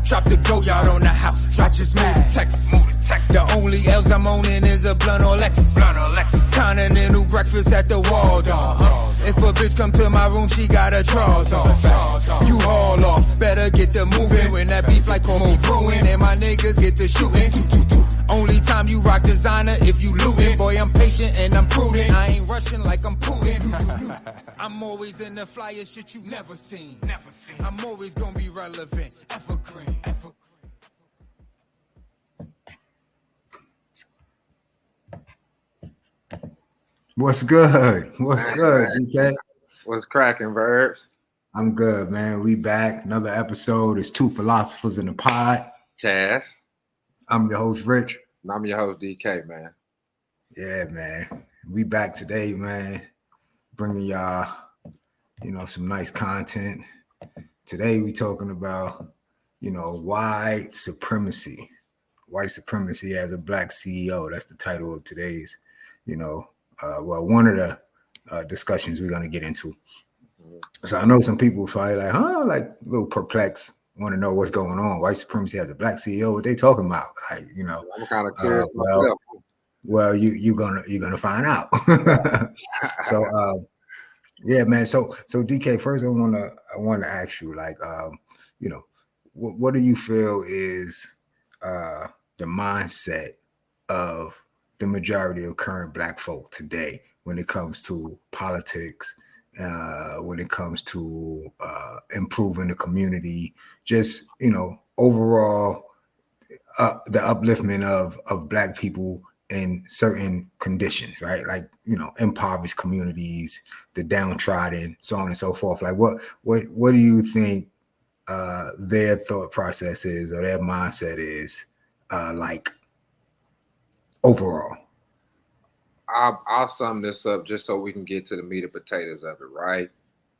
Drop the go yard on the house. I just moved to Texas. The only L's I'm owning is a blunt or Lexus. Continental breakfast at the Waldorf. If a bitch come to my room, she got her drawers on. You haul off, better get the moving. When that beef like coffee brewing, and my niggas get the shooting. Only time you rock designer if you lootin'. Boy, I'm patient and I'm prudent. I ain't rushing like I'm Putin. I'm always in the flyer shit you never seen. I'm always gonna be relevant. Evergreen. What's good? What's good, DK? What's cracking, Verbs? I'm good, man. We back. Another episode. It's two philosophers in the pod. Cass. I'm your host, Rich. And I'm your host, DK, man. Yeah, man. We back today, man. Bringing y'all, some nice content. Today we talking about, white supremacy. White supremacy as a black CEO. That's the title of today's, one of the discussions we're going to get into. So I know some people probably like a little perplexed, want to know what's going on. White supremacy as a black CEO, what they talking about? Like, I'm kind of curious myself. Well, you're gonna find out. So yeah, man. So DK, first I want to ask you, like, what do you feel is the mindset of the majority of current black folk today when it comes to politics, when it comes to improving the community, just overall the upliftment of black people in certain conditions, right? Like, impoverished communities, the downtrodden, so on and so forth. Like what do you think their thought process is or their mindset is like overall? I'll sum this up just so we can get to the meat and potatoes of it, right?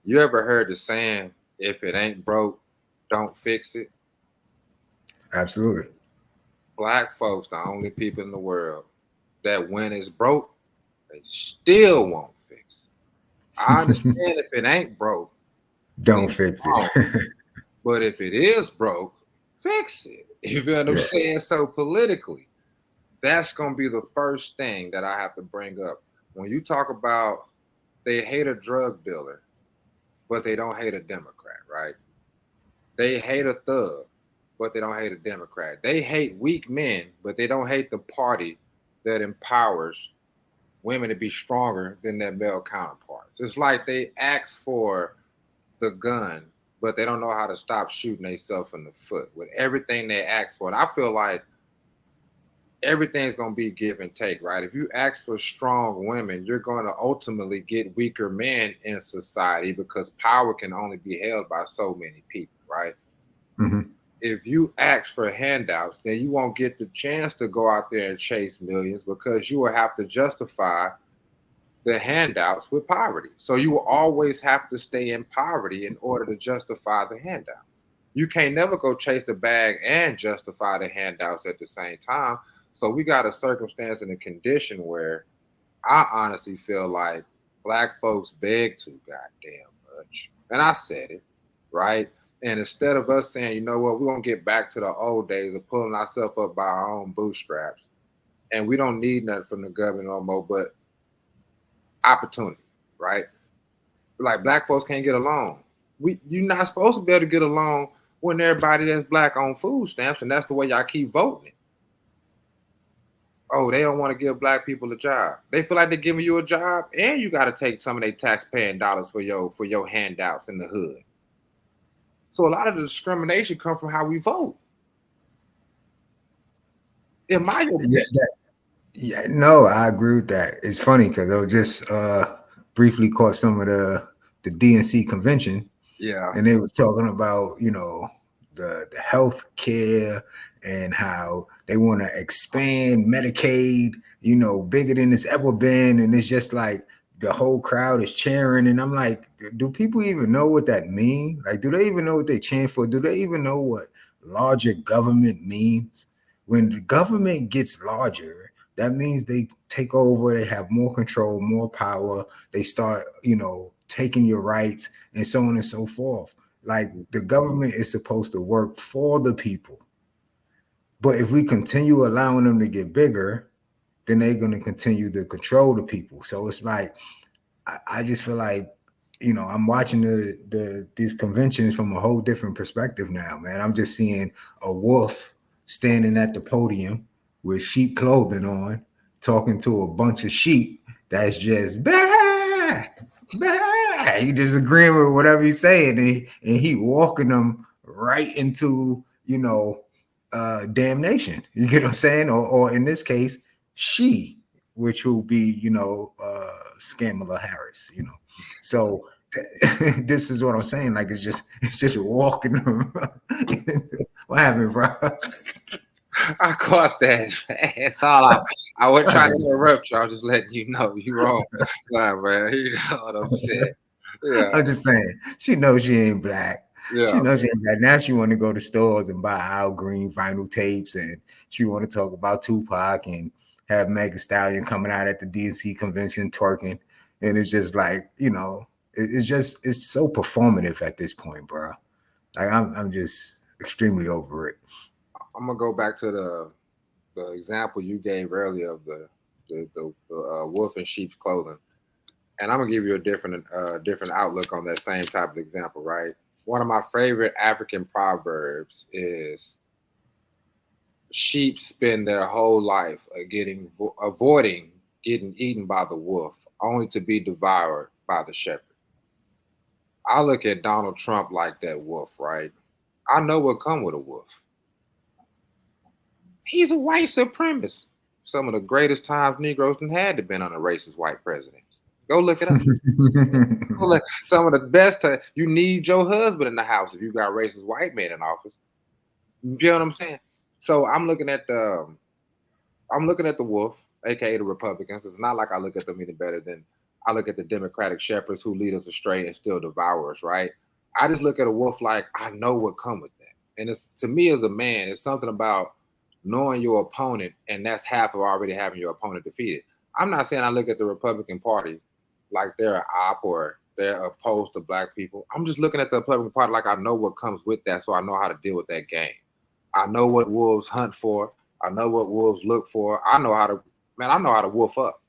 You ever heard the saying, if it ain't broke, don't fix it? Absolutely. Black folks, the only people in the world that when it's broke, they still won't fix it. I understand if it ain't broke, don't fix it. But if it is broke, fix it. You feel what I'm saying? So politically, that's going to be the first thing that I have to bring up. When you talk about they hate a drug dealer, but they don't hate a Democrat, right? They hate a thug, but they don't hate a Democrat. They hate weak men, but they don't hate the party that empowers women to be stronger than their male counterparts. It's like they ask for the gun, but they don't know how to stop shooting themselves in the foot with everything they ask for. And I feel like everything's going to be give and take, right? If you ask for strong women, you're going to ultimately get weaker men in society because power can only be held by so many people, right? Mm-hmm. If you ask for handouts, then you won't get the chance to go out there and chase millions because you will have to justify the handouts with poverty. So you will always have to stay in poverty in order to justify the handout. You can't never go chase the bag and justify the handouts at the same time. So we got a circumstance and a condition where I honestly feel like black folks beg too goddamn much. And I said it, right? And instead of us saying, you know what, we're going to get back to the old days of pulling ourselves up by our own bootstraps. And we don't need nothing from the government no more but opportunity, right? Like black folks can't get along. You're not supposed to be able to get along when everybody that's black on food stamps, and that's the way y'all keep voting it. Oh, they don't want to give black people a job. They feel like they're giving you a job, and you got to take some of their tax-paying dollars for your handouts in the hood. So a lot of the discrimination comes from how we vote. In my opinion. No, I agree with that. It's funny because I was just briefly caught some of the DNC convention. Yeah. And they was talking about, the health care and how they want to expand Medicaid, bigger than it's ever been. And it's just like the whole crowd is cheering. And I'm like, do people even know what that means? Like, do they even know what they cheering for? Do they even know what larger government means? When the government gets larger, that means they take over, they have more control, more power. They start, taking your rights and so on and so forth. Like the government is supposed to work for the people. But if we continue allowing them to get bigger, then they're going to continue to control the people. So it's like, I just feel like, I'm watching these conventions from a whole different perspective now, man. I'm just seeing a wolf standing at the podium with sheep clothing on, talking to a bunch of sheep that's just bah, bah. You just agreeing with whatever he's saying, and he walking them right into, damnation. You get what I'm saying? Or in this case, she, which will be, Skamala Harris, So this is what I'm saying. Like it's just walking them. What happened, bro? I caught that. That's all. I wasn't trying to interrupt you. I was just letting you know you wrong. Nah, man. You know what I'm saying? Yeah. I'm just saying. She knows she ain't black. Yeah. She knows she ain't black. Now she want to go to stores and buy Al Green vinyl tapes, and she want to talk about Tupac and have Megan Stallion coming out at the DNC convention twerking. And it's just like, it's so performative at this point, bro. Like I'm just extremely over it. I'm gonna go back to the example you gave earlier of the wolf in sheep's clothing, and I'm gonna give you a different outlook on that same type of example. Right, one of my favorite African proverbs is sheep spend their whole life avoiding getting eaten by the wolf, only to be devoured by the shepherd. I look at Donald Trump like that wolf, right? I know what come with a wolf. He's a white supremacist. Some of the greatest times Negroes had to been on a racist white president. Go look it up. Go look. Some of the best. You need your husband in the house if you got racist white men in office. You know what I'm saying? So I'm looking at the wolf, aka the Republicans. It's not like I look at them any better than I look at the Democratic shepherds who lead us astray and still devour us, right? I just look at a wolf like I know what come with that. And it's, to me as a man, it's something about knowing your opponent, and that's half of already having your opponent defeated. I'm not saying I look at the Republican Party like they're an op or they're opposed to black people. I'm just looking at the Republican Party like I know what comes with that, so I know how to deal with that game. I know what wolves hunt for. I know what wolves look for. I know how to wolf up.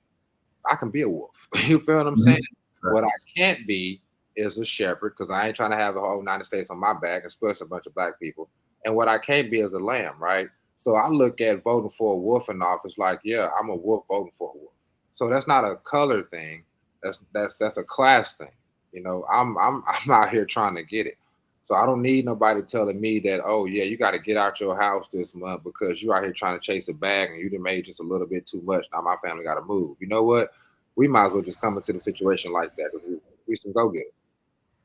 I can be a wolf. You feel what I'm saying? Right. What I can't be is a shepherd, because I ain't trying to have the whole United States on my back, especially a bunch of black people. And what I can't be is a lamb, right? So I look at voting for a wolf in office like, yeah, I'm a wolf voting for a wolf. So that's not a color thing. That's a class thing. I'm out here trying to get it. So I don't need nobody telling me that, oh yeah, you got to get out your house this month because you're out here trying to chase a bag and you done made just a little bit too much. Now my family got to move. You know what? We might as well just come into the situation like that because we some go-getters.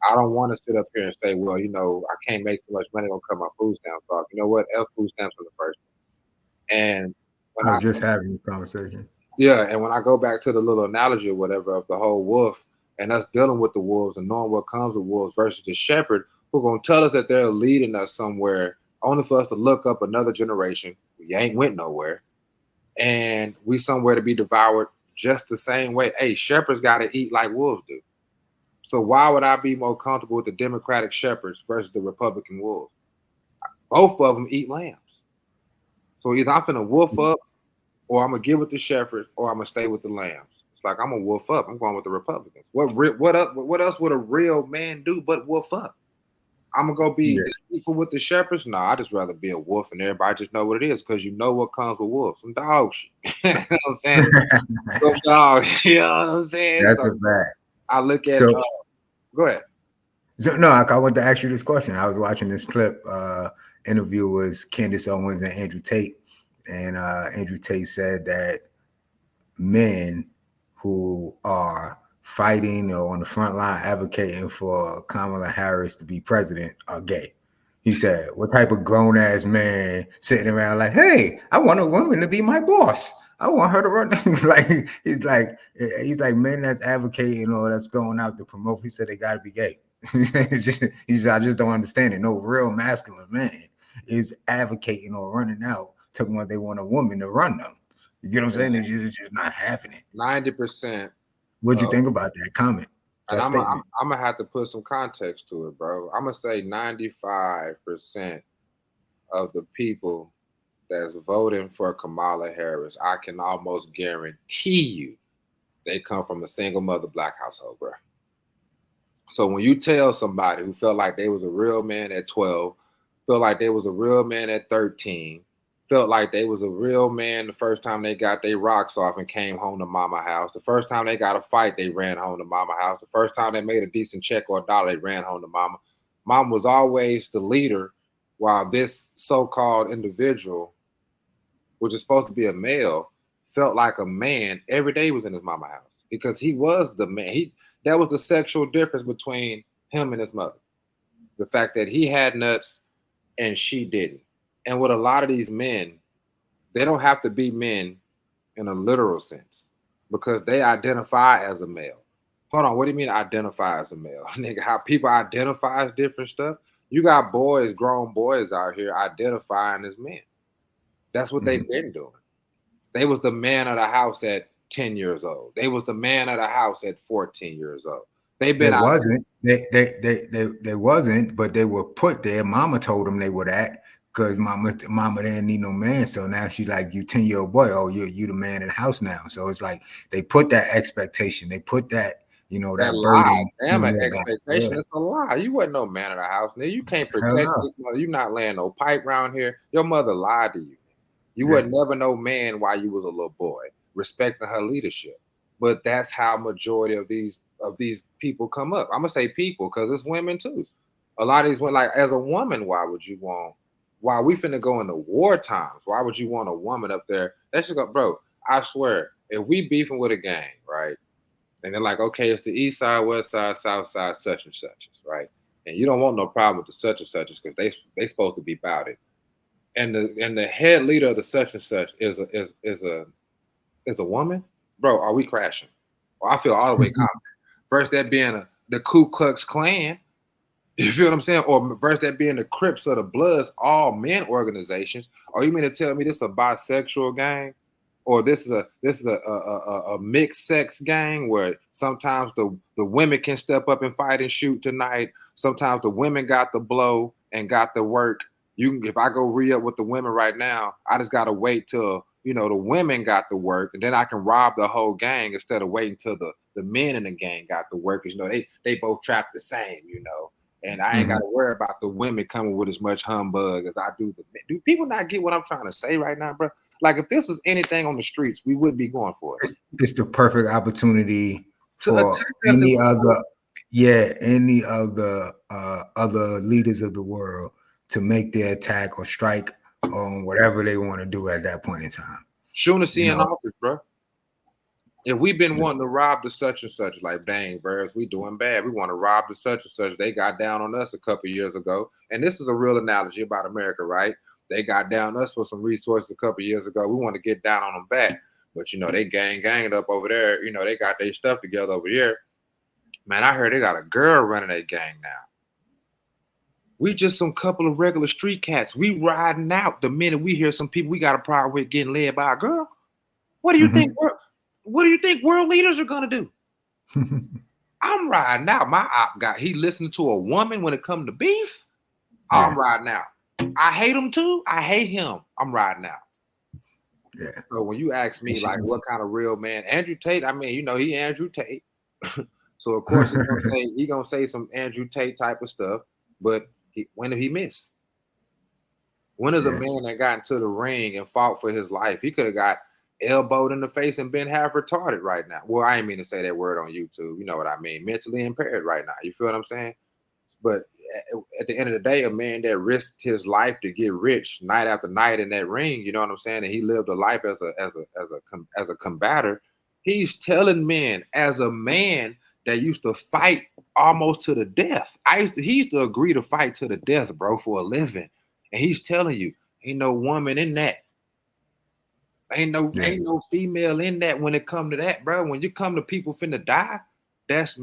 I don't want to sit up here and say, well, I can't make too much money, gonna cut my food stamps off. You know what? F food stamps in the first place. And when I was just having this conversation. Yeah, and when I go back to the little analogy or whatever of the whole wolf and us dealing with the wolves and knowing what comes with wolves versus the shepherd, who gonna tell us that they're leading us somewhere, only for us to look up another generation. We ain't went nowhere, and we somewhere to be devoured just the same way. Hey, shepherds got to eat like wolves do. So why would I be more comfortable with the Democratic shepherds versus the Republican wolves? Both of them eat lambs. So either I'm finna wolf up, or I'm gonna get with the shepherds, or I'm gonna stay with the lambs. It's like I'm gonna wolf up. I'm going with the Republicans. What else would a real man do but wolf up? I'm gonna go be deceitful with the shepherds? No, I just rather be a wolf and everybody just know what it is, because you know what comes with wolves. Some dog shit. You know what I'm saying? Some dogs. You know what I'm saying? That's a fact. I look at. Go ahead. So, no, I want to ask you this question. I was watching this clip. Interview was Candace Owens and Andrew Tate, and Andrew Tate said that men who are fighting or on the front line advocating for Kamala Harris to be president are gay. He said, what type of grown-ass man sitting around like, hey, I want a woman to be my boss. I want her to run. He's like men that's advocating or that's going out to promote. He said they got to be gay. I just don't understand it. No real masculine man is advocating or running out talking about they want a woman to run them. You get what I'm saying? It's just not happening. 90%. What'd you think about that comment? And that statement. I'm gonna have to put some context to it, bro. I'm gonna say 95% of the people that's voting for Kamala Harris, I can almost guarantee you they come from a single mother black household, bro. So when you tell somebody who felt like they was a real man at 12, felt like they was a real man at 13, felt like they was a real man the first time they got their rocks off and came home to mama house, the first time they got a fight, they ran home to mama house, the first time they made a decent check or a dollar, they ran home to mama. Mom was always the leader, while this so-called individual, which is supposed to be a male, felt like a man every day he was in his mama house because he was the man. That was the sexual difference between him and his mother. The fact that he had nuts and she didn't. And with a lot of these men, they don't have to be men in a literal sense because they identify as a male. Hold on, what do you mean identify as a male? Nigga, how people identify as different stuff? You got boys, grown boys out here identifying as men. That's what they've been doing. They was the man of the house at 10 years old. They was the man of the house at 14 years old. They've been They wasn't, but they were put there. Mama told them they were that because mama didn't need no man. So now she's like, you 10-year-old boy, oh, you the man in the house now. So it's like they put that expectation, they put that, that burden. Damn, an expectation. Yeah. It's a lie. You wasn't no man of the house. Now you can't protect this mother. You not laying no pipe around here. Your mother lied to you. You would never know man while you was a little boy, respecting her leadership. But that's how majority of these people come up. I'm gonna say people because it's women too. A lot of these women, like as a woman, why we finna go into war times? Why would you want a woman up there? That's just go, bro. I swear, if we beefing with a gang, right? And they're like, okay, it's the east side, west side, south side, such and such, right? And you don't want no problem with the such and such because they supposed to be about it. And the head leader of the such and such is a woman, bro. Are we crashing? Well, I feel all the way confident. Versus that being the Ku Klux Klan, you feel what I'm saying? Or versus that being the Crips or the Bloods, all men organizations. Are you mean to tell me this is a bisexual gang, or this is a mixed sex gang where sometimes the women can step up and fight and shoot tonight. Sometimes the women got the blow and got the work. If I go re-up with the women right now, I just gotta wait till the women got the work, and then I can rob the whole gang instead of waiting till the men in the gang got the work. Because they both trapped the same, and I ain't gotta worry about the women coming with as much humbug as I do. Do people not get what I'm trying to say right now, bro? Like if this was anything on the streets, we wouldn't be going for it. It's the perfect opportunity for any other other leaders of the world to make their attack or strike on whatever they want to do at that point in time. Shooting to see in office, bro. If we've been wanting to rob the such and such, like, dang, bro, we doing bad. We want to rob the such and such. They got down on us a couple years ago. And this is a real analogy about America, right? They got down on us for some resources a couple years ago. We want to get down on them back. But, they ganged up over there. They got their stuff together over here. Man, I heard they got a girl running that gang now. We just some couple of regular street cats. We riding out the minute we hear some people we got a problem with getting led by a girl. What do you think? What do you think world leaders are gonna do? I'm riding out. My op he listening to a woman when it comes to beef. I'm riding out. I hate him too. I hate him. I'm riding out. Yeah. So when you ask me like what kind of real man, Andrew Tate, I mean, he Andrew Tate. So of course he's gonna say some Andrew Tate type of stuff, but when did he miss? When is a man that got into the ring and fought for his life? He could have got elbowed in the face and been half retarded right now. Well, I ain't mean to say that word on YouTube. You know what I mean? Mentally impaired right now. You feel what I'm saying? But at the end of the day, a man that risked his life to get rich night after night in that ring, you know what I'm saying? And he lived a life as a combator. He's telling men as a man that used to fight almost to the death. He used to agree to fight to the death, bro, for a living. And he's telling you, ain't no woman in that. Ain't no female in that when it come to that, bro. When you come to people finna die, that's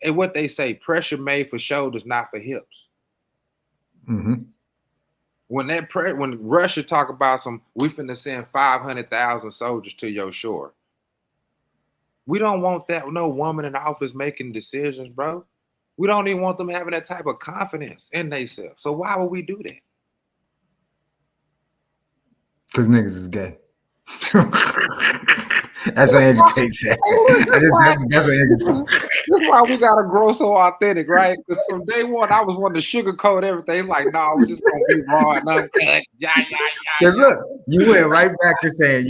what they say, pressure made for shoulders, not for hips. Mm-hmm. When Russia talk about we finna send 500,000 soldiers to your shore. We don't want that no woman in the office making decisions, bro. We don't even want them having that type of confidence in themselves. So why would we do that? Because niggas is gay. That's what Andrew Tate said. That's what Andrew said. This is why we gotta grow so authentic, right? Because from day one, I was wanting to sugarcoat everything. Like, no, we're just gonna be raw and uncut. Because look, you went right back to saying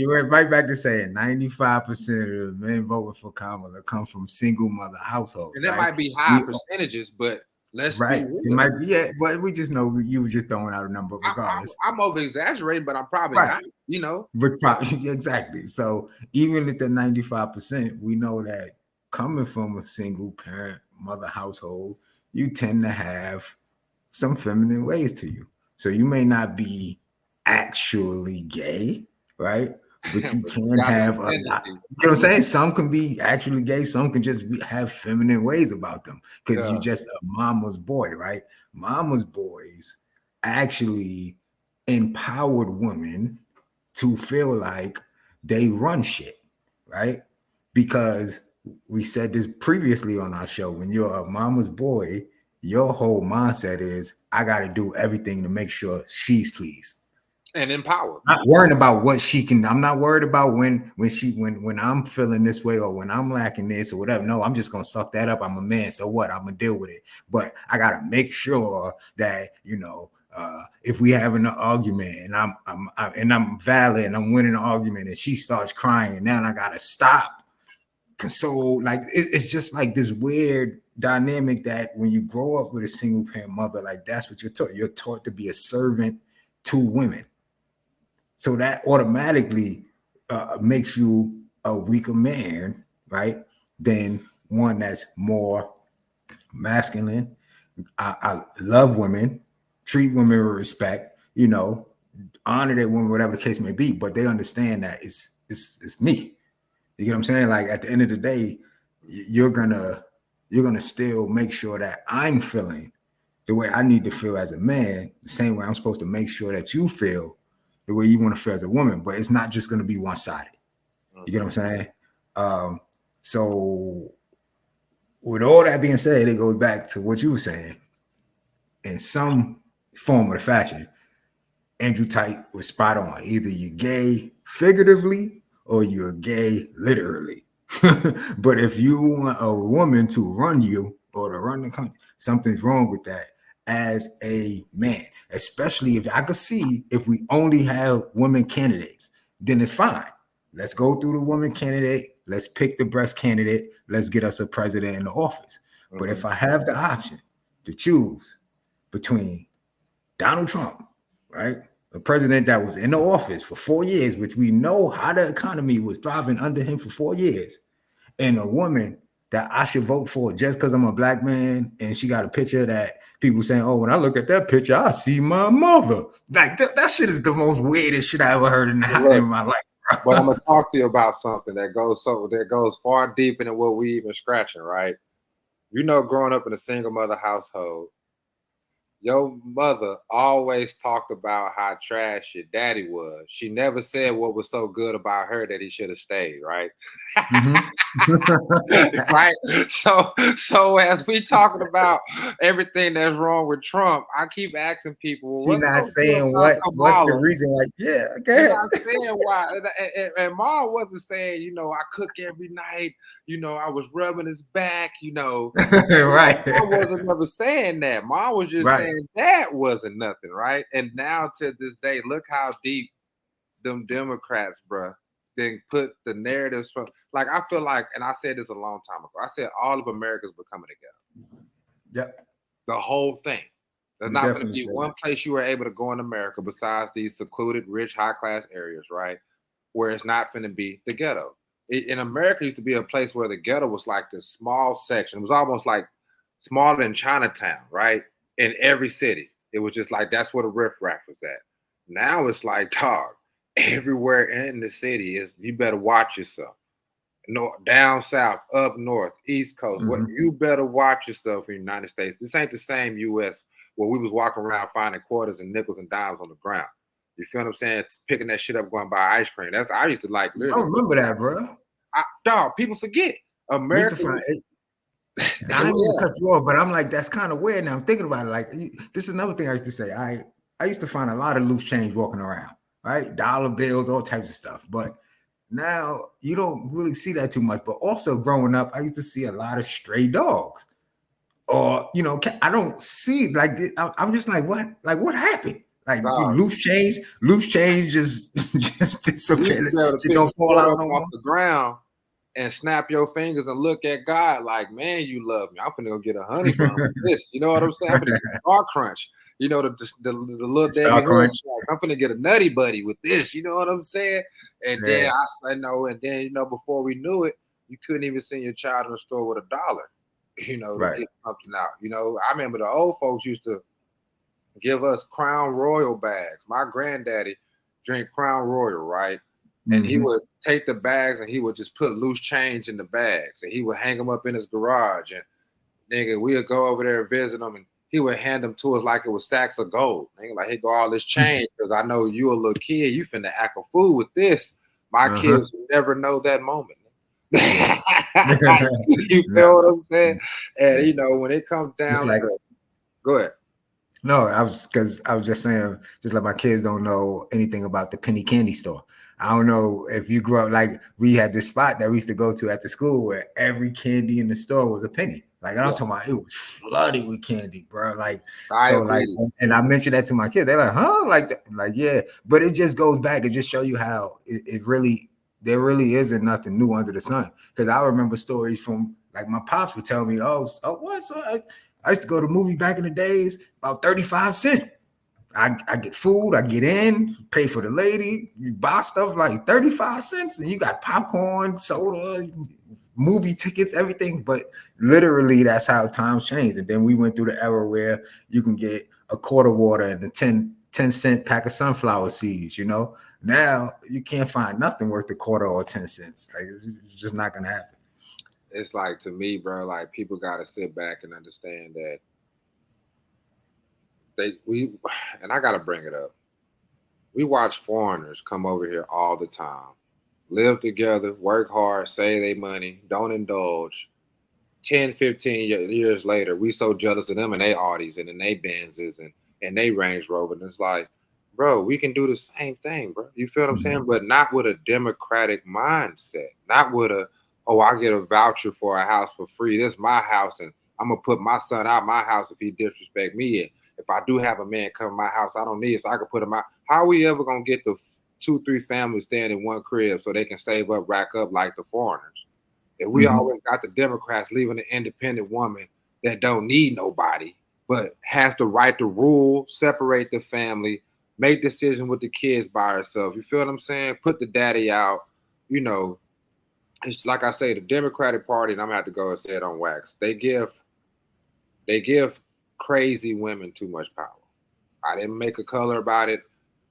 95% of the men voting for Kamala come from single mother households. And that might be high percentages, but let's be real. It might be, yeah, but we just know you were just throwing out a number regardless. I'm over exaggerating, but I'm probably not, you know. But probably exactly. So even at the 95%, we know that coming from a single parent mother household, you tend to have some feminine ways to you. So you may not be actually gay, right? But you can have a lot. You know what I'm saying? Some can be actually gay. Some can just have feminine ways about them because you're just a mama's boy, right? Mama's boys actually empowered women to feel like they run shit, right? Because we said this previously on our show. When you're a mama's boy, your whole mindset is, I got to do everything to make sure she's pleased and empowered. Not worrying about what she can. I'm not worried about when I'm feeling this way or when I'm lacking this or whatever. No, I'm just gonna suck that up. I'm a man, so what? I'm gonna deal with it. But I gotta make sure that if we having an argument and I'm valid and I'm winning the argument and she starts crying, now I gotta stop. So like it's just like this weird dynamic that when you grow up with a single parent mother, like that's what you're taught. You're taught to be a servant to women. So that automatically makes you a weaker man, right? Than one that's more masculine. I love women, treat women with respect, honor that woman, whatever the case may be. But they understand that it's me. You get what I'm saying? Like at the end of the day, you're gonna still make sure that I'm feeling the way I need to feel as a man, the same way I'm supposed to make sure that you feel the way you want to feel as a woman, but it's not just going to be one-sided. You get what I'm saying? So with all that being said, it goes back to what you were saying. In some form of the fashion, Andrew Tate was spot on. Either you're gay figuratively or you're gay literally. But if you want a woman to run you or to run the country, something's wrong with that. As a man, especially if I could see if we only have women candidates, then it's fine. Let's go through the woman candidate. Let's pick the breast candidate. Let's get us a president in the office. Mm-hmm. But if I have the option to choose between Donald Trump, right, a president that was in the office for 4 years, which we know how the economy was thriving under him for 4 years, and a woman that I should vote for just because I'm a black man and she got a picture that people saying, oh, when I look at that picture, I see my mother. Like that shit is the most weirdest shit I ever heard in my life. But I'm gonna talk to you about something that goes far deeper than what we even scratching, right? Growing up in a single mother household, your mother always talked about how trash your daddy was. She never said what was so good about her that he should have stayed, right? Mm-hmm. Right? So as we talking about everything that's wrong with Trump, I keep asking people, well, she's not saying what's the reason? Like, yeah, okay. She's not saying why. And Mom wasn't saying, I cook every night, I was rubbing his back, Right. Mom wasn't never saying that. Mom was just saying that wasn't nothing, right? And now to this day, look how deep them Democrats, bruh, then put the narratives from, like, I feel like, and I said this a long time ago, I said all of America's becoming together. Yep. The whole thing. There's not going to be one place you are able to go in America besides these secluded, rich, high-class areas, right, where it's not going to be the ghetto. In America, it used to be a place where the ghetto was like this small section. It was almost like smaller than Chinatown, right? In every city. It was just like, that's where the riffraff was at. Now it's like, dog, everywhere in the city is, you better watch yourself. Down south, up north, east coast. Mm-hmm. You better watch yourself in the United States. This ain't the same U.S. where we was walking around finding quarters and nickels and dimes on the ground. You feel what I'm saying? It's picking that shit up, going buy ice cream. I used to like. I remember that, bro. Dog, people forget America. I didn't mean to cut you off, but I'm like, that's kind of weird. Now I'm thinking about it. Like, this is another thing I used to say. I used to find a lot of loose change walking around, right? Dollar bills, all types of stuff. But now you don't really see that too much. But also growing up, I used to see a lot of stray dogs. Or, you know, I don't see like I'm just like, what? Like, what happened? Like loose change just disappeared. It don't fall out no off the ground and snap your fingers and look at God like, man, you love me. I'm finna go get a honey bun with this. You know what I'm saying? I'm finna get a Star Crunch. You know, the little Debbie Crunch. I'm finna get a Nutty Buddy with this. You know what I'm saying? And then I know, and then, you know, before we knew it, you couldn't even send your child in the store with $1, you know, to get something out. You know, I remember the old folks used to give us Crown Royal bags. My granddaddy drank Crown Royal, right? And he would take the bags and he would just put loose change in the bags and he would hang them up in his garage. And nigga, we would go over there and visit him and he would hand them to us like it was sacks of gold. Nigga, like, here go all this change because I know you a little kid. You finna act a fool with this. My kids will never know that moment. You feel what I'm saying? And, you know, when it comes down to go ahead. No, I was just saying, just like my kids don't know anything about the penny candy store. I don't know if you grew up, like we had this spot that we used to go to at the school where every candy in the store was a penny. Like I'm talking about, it was flooded with candy, bro. Like and I mentioned that to my kids. They're like, huh? Like yeah. But it just goes back and just show you how it really, there really isn't nothing new under the sun. Because I remember stories from, like, my pops would tell me, I used to go to the movie back in the days, about 35 cents. I get food, I get in, pay for the lady, you buy stuff like 35 cents, and you got popcorn, soda, movie tickets, everything. But literally, that's how times changed. And then we went through the era where you can get a quart of water and a 10-cent pack of sunflower seeds, you know? Now, you can't find nothing worth a quarter or 10 cents. Like, it's just not going to happen. It's like, to me, bro, like, people got to sit back and understand that and I got to bring it up. We watch foreigners come over here all the time, live together, work hard, save their money, don't indulge. 10, 15 years later, we so jealous of them and they Audis and then they Benzes and they Range Rover. And it's like, bro, we can do the same thing, bro. You feel what I'm saying? But not with a democratic mindset. Not with I get a voucher for a house for free. This is my house, and I'm going to put my son out my house if he disrespect me. And if I do have a man come to my house, I don't need it, so I can put him out. How are we ever going to get the 2-3 families staying in one crib so they can save up, rack up like the foreigners? If we always got the Democrats leaving an independent woman that don't need nobody, but has the right to rule, separate the family, make decisions with the kids by herself. You feel what I'm saying? Put the daddy out. You know, it's like I say, the Democratic Party, and I'm going to have to go and say it on wax, they give crazy women too much power. I didn't make a color about it.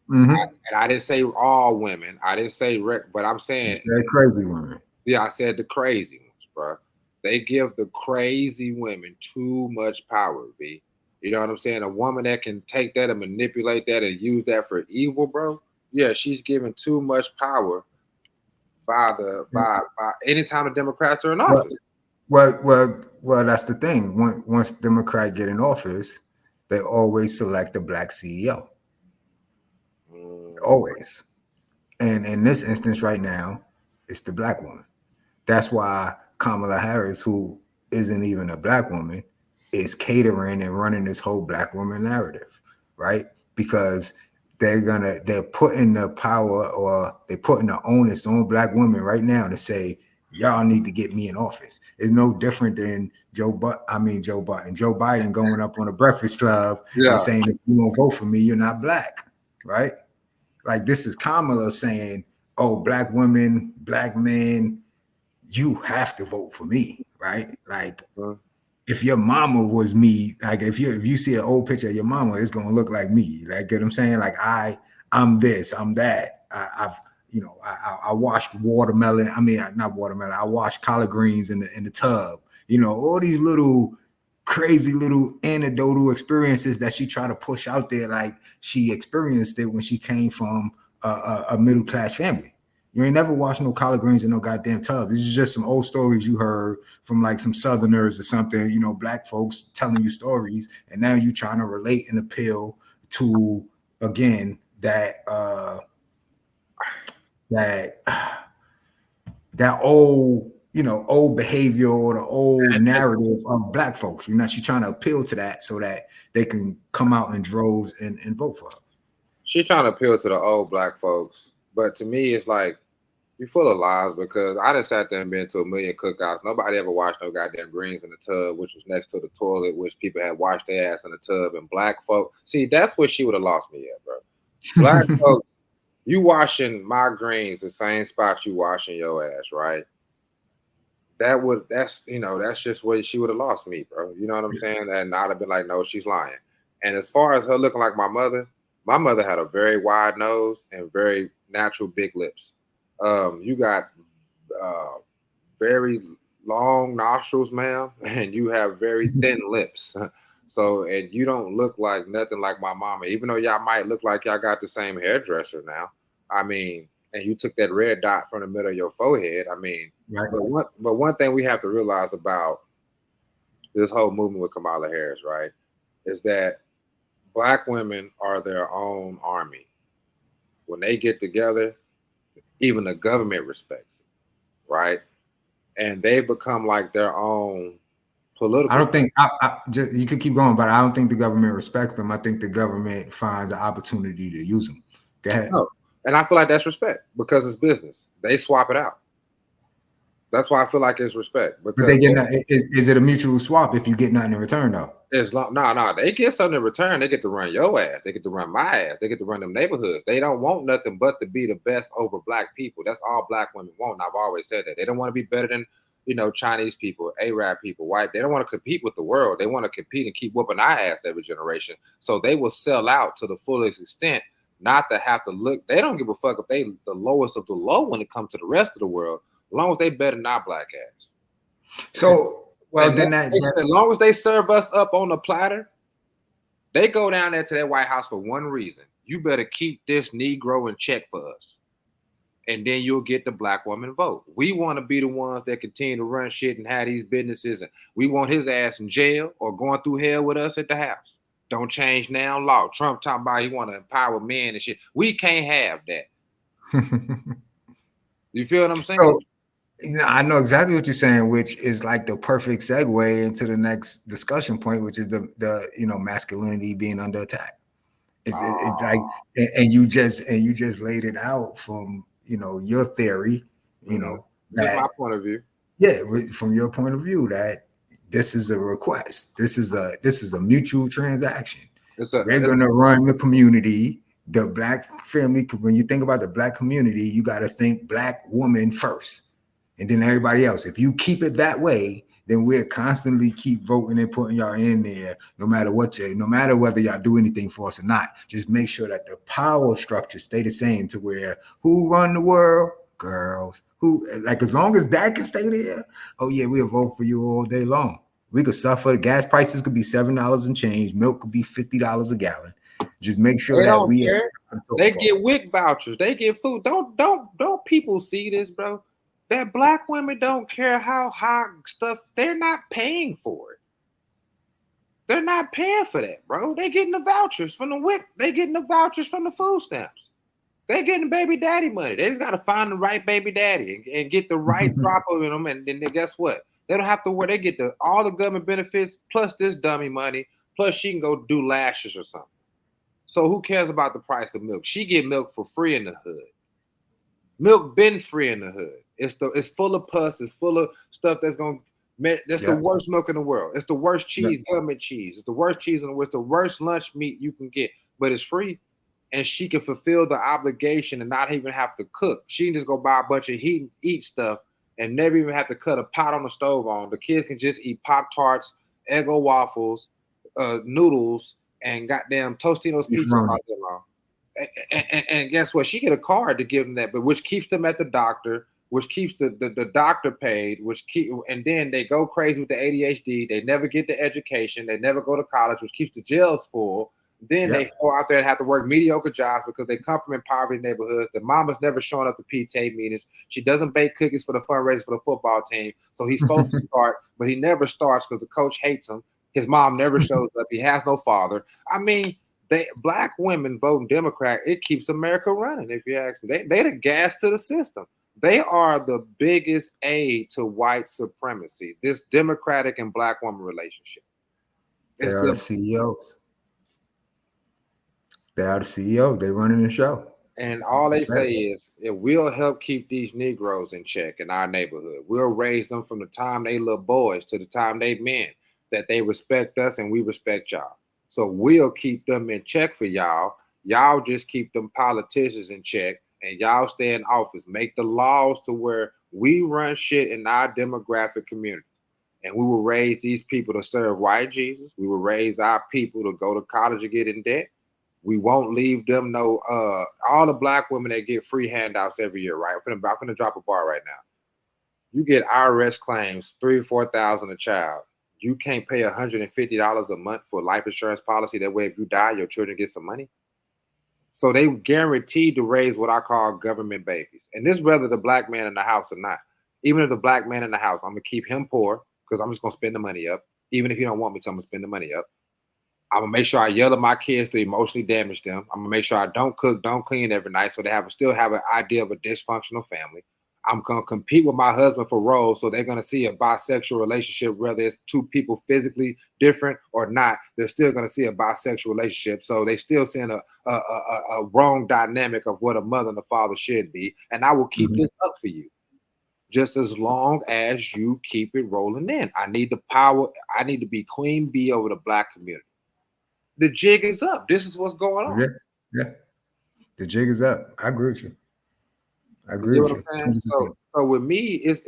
And I didn't say all women. I didn't say but I'm saying crazy women. Yeah, I said the crazy ones, bro. They give the crazy women too much power, B. You know what I'm saying? A woman that can take that and manipulate that and use that for evil, bro. Yeah, she's given too much power by anytime the Democrats are in office. Well, that's the thing. Once Democrats get in office, they always select a black CEO. Always. And in this instance right now, it's the black woman. That's why Kamala Harris, who isn't even a black woman, is catering and running this whole black woman narrative, right? Because they're putting the power, or they're putting the onus on black women right now to say, y'all need to get me in office. It's no different than Joe Biden going up on a Breakfast Club and saying, if you don't vote for me, you're not black, right? Like, this is Kamala saying, oh, black women, black men, you have to vote for me, right? Like, if your mama was me, like if you see an old picture of your mama, it's gonna look like me. Like, get what I'm saying? Like, I'm this, I'm that. I washed watermelon. I mean, not watermelon. I washed collard greens in the tub. You know, all these little crazy little anecdotal experiences that she tried to push out there, like she experienced it when she came from a middle class family, You ain't never watched no collard greens in no goddamn tub. This is just some old stories you heard from like some Southerners or something, you know, black folks telling you stories, and now you trying to relate and appeal to, again, that old, you know, old behavior or the old narrative of black folks. You know, she's trying to appeal to that so that they can come out in droves and vote for her. She's trying to appeal to the old black folks, but to me, it's like you're full of lies because I just sat there and been to a million cookouts. Nobody ever washed no goddamn greens in the tub, which was next to the toilet, which people had washed their ass in the tub. And black folk, see, that's where she would have lost me at, bro. Black folks, you washing my greens the same spot you washing your ass, right? That's just where she would have lost me, bro. You know what I'm saying? And I'd have been like, no, she's lying. And as far as her looking like my mother had a very wide nose and very natural big lips. You got very long nostrils, ma'am, and you have very thin lips. So, and you don't look like nothing like my mama, even though y'all might look like y'all got the same hairdresser now. I mean, and you took that red dot from the middle of your forehead. I mean, right. But one thing we have to realize about this whole movement with Kamala Harris, right, is that black women are their own army. When they get together, even the government respects it, right? And they become like their own political. I don't think you could keep going, but I don't think the government respects them. I think the government finds an opportunity to use them. Go ahead. No, and I feel like that's respect because it's business. They swap it out. That's why I feel like it's respect. Because but they get is it a mutual swap if you get nothing in return though? It's no. They get something in return. They get to run your ass. They get to run my ass. They get to run them neighborhoods. They don't want nothing but to be the best over black people. That's all black women want. And I've always said that. They don't want to be better than, Chinese people, Arab people, white. They don't want to compete with the world. They want to compete and keep whooping our ass every generation. So they will sell out to the fullest extent, not to have to look. They don't give a fuck if they the lowest of the low when it comes to the rest of the world, as long as they better than our black ass. So. Well, then as long as they serve us up on the platter, they go down there to that White House for one reason. You better keep this Negro in check for us. And then you'll get the black woman vote. We want to be the ones that continue to run shit and have these businesses. And we want his ass in jail or going through hell with us at the house. Don't change now law. Trump talking about he want to empower men and shit. We can't have that. You feel what I'm saying? So, I know exactly what you're saying, which is like the perfect segue into the next discussion point, which is the masculinity being under attack. It's like, and you just laid it out from your theory, that's my point of view. Yeah, from your point of view, that this is a request. This is a mutual transaction. We're gonna run the community, the black family. When you think about the black community, you got to think black woman first. And then everybody else. If you keep it that way, then we'll constantly keep voting and putting y'all in there, no matter whether y'all do anything for us or not. Just make sure that the power structure stay the same to where who run the world? Girls. Who, like, as long as that can stay there, oh yeah, we'll vote for you all day long. We could suffer. The gas prices could be $7 and change. Milk could be $50 a gallon. Just make sure that we care. They get WIC vouchers. They get food. Don't people see this, bro? That black women don't care how high stuff, they're not paying for it. They're not paying for that, bro. They getting the vouchers from the WIC. They getting the vouchers from the food stamps. They getting baby daddy money. They just got to find the right baby daddy and get the right drop of them. And then guess what? They don't have to worry. They get all the government benefits plus this dummy money. Plus she can go do lashes or something. So who cares about the price of milk? She get milk for free in the hood. Milk been free in the hood. It's full of pus. It's full of stuff that's the worst milk in the world. It's the worst cheese, government cheese. It's the worst cheese in the world. It's the worst lunch meat you can get, but it's free. And she can fulfill the obligation and not even have to cook. She can just go buy a bunch of eat stuff and never even have to cut a pot on the stove on. The kids can just eat Pop-Tarts, Eggo waffles, noodles, and goddamn Tostinos pizza all day long. And guess what? She get a card to give them that, but which keeps them at the doctor, which keeps the doctor paid, and then they go crazy with the ADHD. They never get the education. They never go to college, which keeps the jails full. Then they go out there and have to work mediocre jobs because they come from impoverished neighborhoods. The mama's never showing up to PTA meetings. She doesn't bake cookies for the fundraiser for the football team. So he's supposed to start, but he never starts because the coach hates him. His mom never shows up. He has no father. I mean, black women voting Democrat, it keeps America running, if you ask me. They the gas to the system. They are the biggest aid to white supremacy, this Democratic and black woman relationship. They are the CEOs. They are the CEOs. They running the show. And all they say is, it will help keep these Negroes in check in our neighborhood. We'll raise them from the time they little boys to the time they men, that they respect us and we respect y'all. So we'll keep them in check for y'all. Y'all just keep them politicians in check and y'all stay in office. Make the laws to where we run shit in our demographic community. And we will raise these people to serve white Jesus. We will raise our people to go to college and get in debt. We won't leave them all the black women that get free handouts every year, right? I'm finna drop a bar right now. You get IRS claims, $3,000 or $4,000 a child. You can't pay $150 a month for a life insurance policy. That way, if you die, your children get some money. So they guaranteed to raise what I call government babies. And this whether the black man in the house or not. Even if the black man in the house, I'm gonna keep him poor because I'm just gonna spend the money up. Even if he don't want me to, I'm gonna spend the money up. I'm gonna make sure I yell at my kids to emotionally damage them. I'm gonna make sure I don't cook, don't clean every night, so they still have an idea of a dysfunctional family. I'm gonna compete with my husband for roles, so they're gonna see a bisexual relationship, whether it's two people physically different or not. They're still gonna see a bisexual relationship, so they still seeing a wrong dynamic of what a mother and a father should be. And I will keep this up for you, just as long as you keep it rolling in. I need the power. I need to be queen bee over the black community. The jig is up. This is what's going on. Yeah. The jig is up. I agree with you. I agree with you. So with me, it's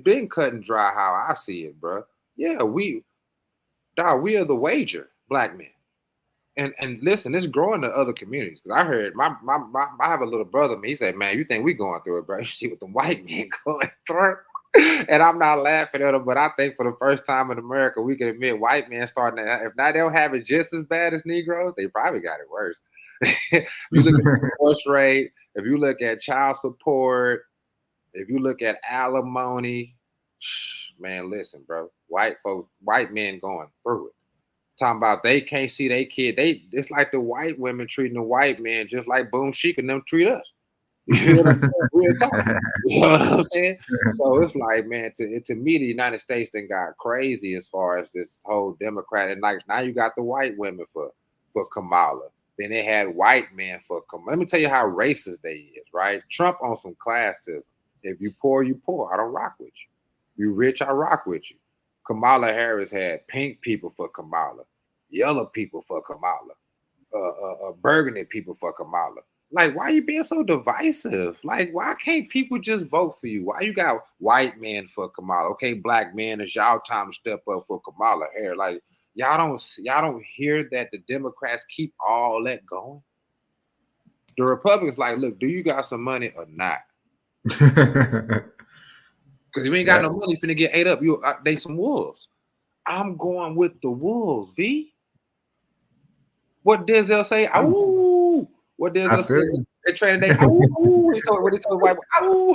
been cut and dry how I see it, bro. Yeah, we are the wager, black men. And listen, it's growing to other communities. Because I heard I have a little brother, he said, man, you think we going through it, bro? You see what the white men going through? And I'm not laughing at them, but I think for the first time in America, we can admit white men starting to, if not, they don't have it just as bad as Negroes, they probably got it worse. If you look at the divorce rate, if you look at child support, if you look at alimony, man, listen, bro, white men going through it. Talking about they can't see their kid. It's like the white women treating the white men just like Boom Chic and them treat us. You know what I'm saying? So it's like, man, to me, the United States then got crazy as far as this whole Democrat. And like now you got the white women for Kamala. Then they had white men for Kamala. Let me tell you how racist they is, right? Trump on some classism. If you poor, you poor. I don't rock with you. You rich, I rock with you. Kamala Harris had pink people for Kamala, yellow people for Kamala, burgundy people for Kamala. Like, why are you being so divisive? Like, why can't people just vote for you? Why you got white men for Kamala? Okay, black men, it's y'all time to step up for Kamala Harris. Like, y'all don't hear that the Democrats keep all that going? The Republicans like, look, do you got some money or not? Because you ain't got no money, finna get ate up. They some wolves. I'm going with the wolves, V. What Denzel say? Ooh. What Denzel say? They traded they. Ooh. What he told white boy? Ooh.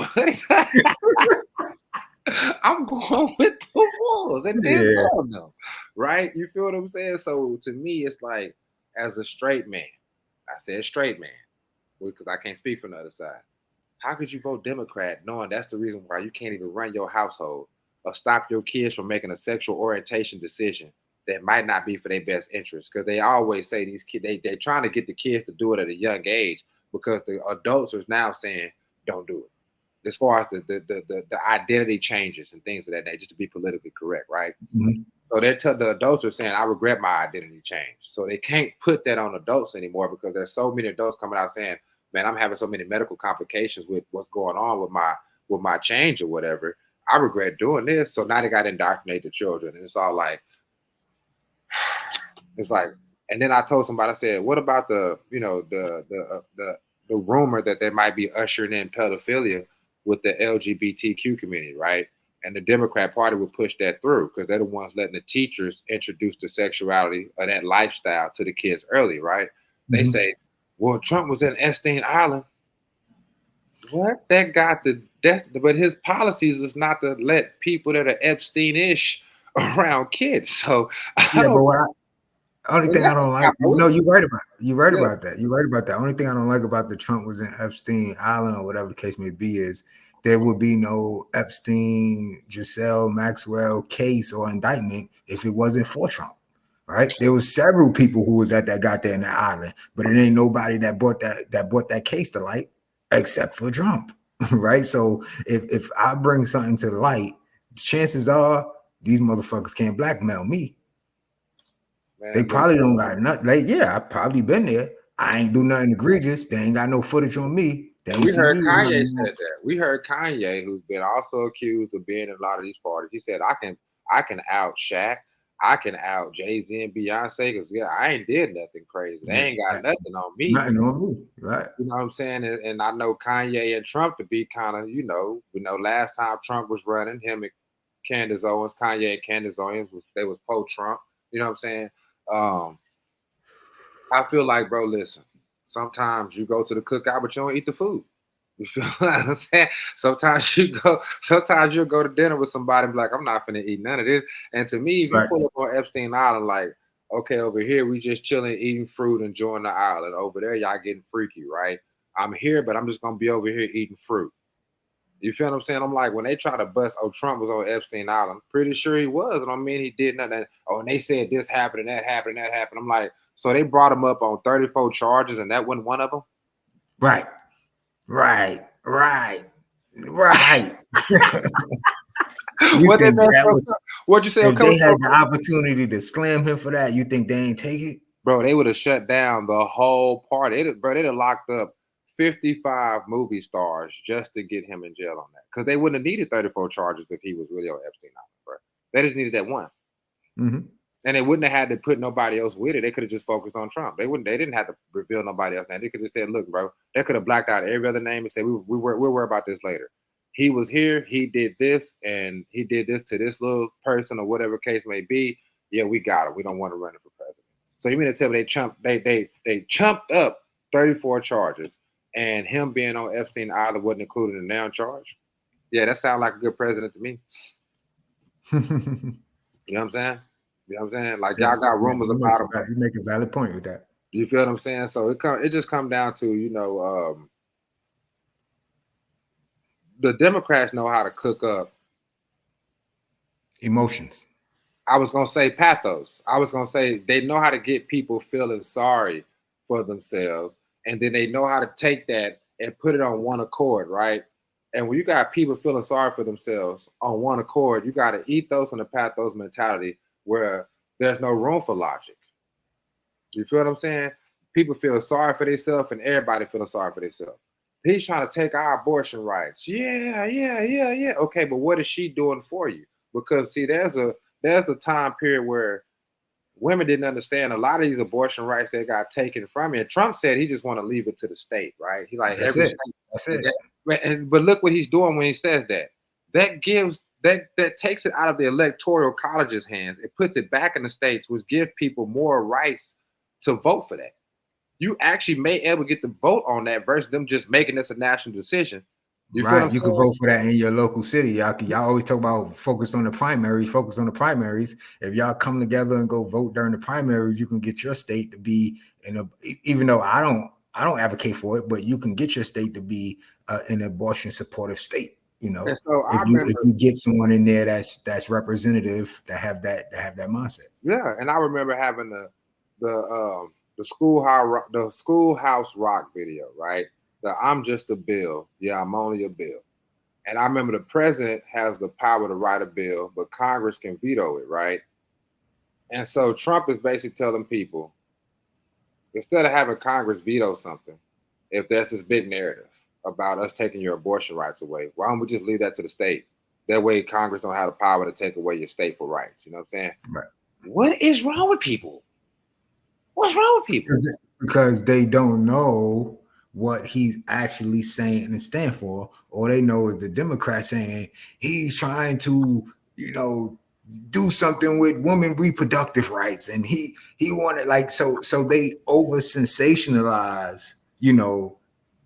I'm going with the wolves, and Denzel know, right? You feel what I'm saying? So to me, it's like, as a straight man, I said straight man, because I can't speak from the other side. How could you vote Democrat knowing that's the reason why you can't even run your household or stop your kids from making a sexual orientation decision that might not be for their best interest? Because they always say these kids, they're trying to get the kids to do it at a young age because the adults are now saying, don't do it. As far as the identity changes and things of that nature, just to be politically correct, right? Mm-hmm. So the adults are saying, I regret my identity change. So they can't put that on adults anymore because there's so many adults coming out saying, man, I'm having so many medical complications with what's going on with my change or whatever. I regret doing this. So now they got to indoctrinate the children. And it's all like, and then I told somebody, I said, what about the rumor that they might be ushering in pedophilia with the LGBTQ community, right? And the Democrat Party would push that through because they're the ones letting the teachers introduce the sexuality or that lifestyle to the kids early, right? They say, well, Trump was in Epstein Island. What? That got the death, but his policies is not to let people that are Epstein-ish around kids. So yeah, but only thing I don't like, you're right about that. You're right about that. Only thing I don't like about the Trump was in Epstein Island or whatever the case may be is there would be no Epstein, Giselle, Maxwell case or indictment if it wasn't for Trump, right? There was several people who was at that got there in the island, but it ain't nobody that brought that case to light except for Trump, right? So if I bring something to the light, chances are these motherfuckers can't blackmail me. Man, they probably don't got nothing. Like, yeah, I probably been there. I ain't do nothing egregious. They ain't got no footage on me. We heard Kanye said that. We heard Kanye, who's been also accused of being in a lot of these parties. He said, I can out Shaq. I can out Jay-Z and Beyonce because I ain't did nothing crazy. They ain't got nothing on me. Nothing on me, right? You know what I'm saying? And I know Kanye and Trump to be kind of, last time Trump was running, him and Candace Owens, Kanye and Candace Owens, they was pro-Trump. You know what I'm saying? I feel like, bro, listen, sometimes you go to the cookout, but you don't eat the food. You feel what I'm saying? Sometimes you'll go to dinner with somebody and be like, I'm not finna eat none of this. And to me, if you pull up on Epstein Island, like, okay, over here, we just chilling, eating fruit, enjoying the island. Over there, y'all getting freaky, right? I'm here, but I'm just gonna be over here eating fruit. You feel what I'm saying? I'm like, when they try to bust, Trump was on Epstein Island, pretty sure he was. And I mean, he did nothing. Oh, and they said this happened and that happened and that happened. I'm like, so they brought him up on 34 charges and that wasn't one of them? Right. What'd you say? If they had the opportunity to slam him for that, you think they ain't take it? Bro, they would have shut down the whole party. They'd have locked up 55 movie stars just to get him in jail on that. Because they wouldn't have needed 34 charges if he was really on Epstein Island, bro. They just needed that one. Mm-hmm. And they wouldn't have had to put nobody else with it. They could have just focused on Trump. They didn't have to reveal nobody else. Now they could have said, look, bro, they could have blacked out every other name and said, we'll worry about this later. He was here, he did this, and he did this to this little person or whatever case may be. Yeah, we got him. We don't want to run him for president. So you mean to tell me they chumped up 34 charges and him being on Epstein Island wasn't included in the now charge? Yeah, that sounds like a good president to me. You know what I'm saying? You know what I'm saying? Like, y'all got rumors about him. You make a valid point with that. You feel what I'm saying? So it just come down to, the Democrats know how to cook up emotions. I was going to say pathos. I was going to say they know how to get people feeling sorry for themselves. And then they know how to take that and put it on one accord, right? And when you got people feeling sorry for themselves on one accord, you got an ethos and a pathos mentality where there's no room for logic. You feel what I'm saying? People feel sorry for themselves and everybody feeling sorry for themselves. He's trying to take our abortion rights. Yeah. Okay, but what is she doing for you? Because see, there's a time period where women didn't understand a lot of these abortion rights that got taken from you. And Trump said he just want to leave it to the state, right? He like That's every it. state. That's it. But look what he's doing when he says that. That gives that takes it out of the electoral college's hands. It puts it back in the states, which give people more rights to vote for that. You actually may ever get to vote on that versus them just making this a national decision. You can vote for that in your local city. Y'all always talk about focus on the primaries. If y'all come together and go vote during the primaries, you can get your state to be even though I don't advocate for it, but you can get your state to be an abortion supportive state. You know, so if you get someone in there that's representative that have that mindset. Yeah, and I remember having the schoolhouse rock video, right? I'm just a bill. Yeah, I'm only a bill. And I remember the president has the power to write a bill, but Congress can veto it, right? And so Trump is basically telling people, instead of having Congress veto something, if there's this big narrative about us taking your abortion rights away, why don't we just leave that to the state? That way Congress don't have the power to take away your stateful rights. You know what I'm saying? Right. What is wrong with people? What's wrong with people? Because they don't know what he's actually saying and stand for. All they know is the Democrats saying he's trying to, do something with women reproductive rights, and he wanted so they over sensationalize,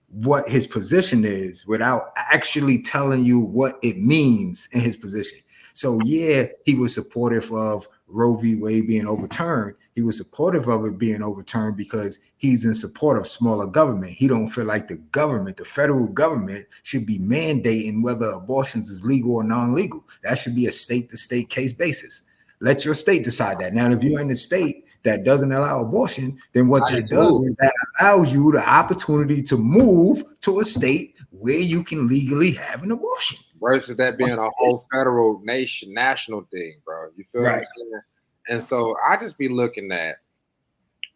what his position is without actually telling you what it means in his position. So yeah, he was supportive of Roe v. Wade being overturned. He was supportive of it being overturned because he's in support of smaller government. He don't feel like the government, the federal government, should be mandating whether abortions is legal or non-legal. That should be a state-to-state case basis. Let your state decide that. Now, if you're in a state that doesn't allow abortion, then what that does is that allows you the opportunity to move to a state where you can legally have an abortion. Versus that being a whole federal national thing, bro. You feel what I'm saying? And so I just be looking at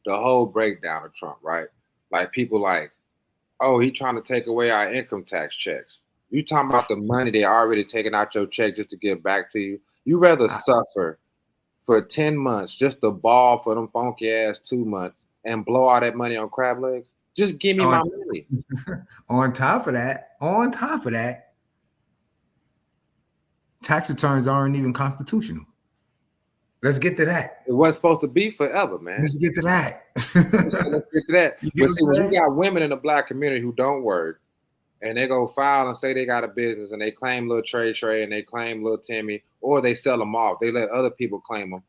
the whole breakdown of Trump, right? Like people like, oh, he trying to take away our income tax checks. You talking about the money they already taking out your check just to give back to you. You rather suffer for 10 months just to ball for them funky ass 2 months and blow all that money on crab legs? Just give me my money. On top of that, tax returns aren't even constitutional. Let's get to that. It wasn't supposed to be forever, man. Let's get to that. Let's get to that. But see, when you got women in the black community who don't work, and they go file and say they got a business, and they claim little Trey and they claim little Timmy, or they sell them off. They let other people claim them.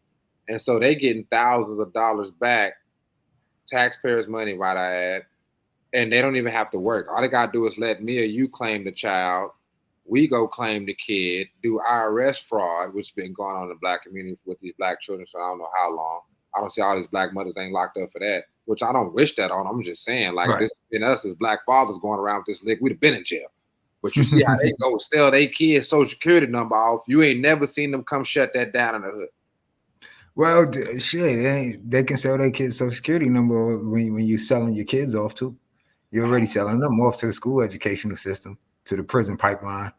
And so they getting thousands of dollars back, taxpayers' money, might I add, and they don't even have to work. All they got to do is let me or you claim the child. We go claim the kid, do IRS fraud, which has been going on in the black community with these black children, so I don't know how long. I don't see all these black mothers ain't locked up for that, which I don't wish that on. I'm just saying, like, this in us as black fathers going around with this lick, we'd have been in jail. But you see how they go sell their kids' social security number off. You ain't never seen them come shut that down in the hood. Well, shit, they can sell their kids' social security number when you're selling your kids off too. You're already selling them off to the school educational system, to the prison pipeline,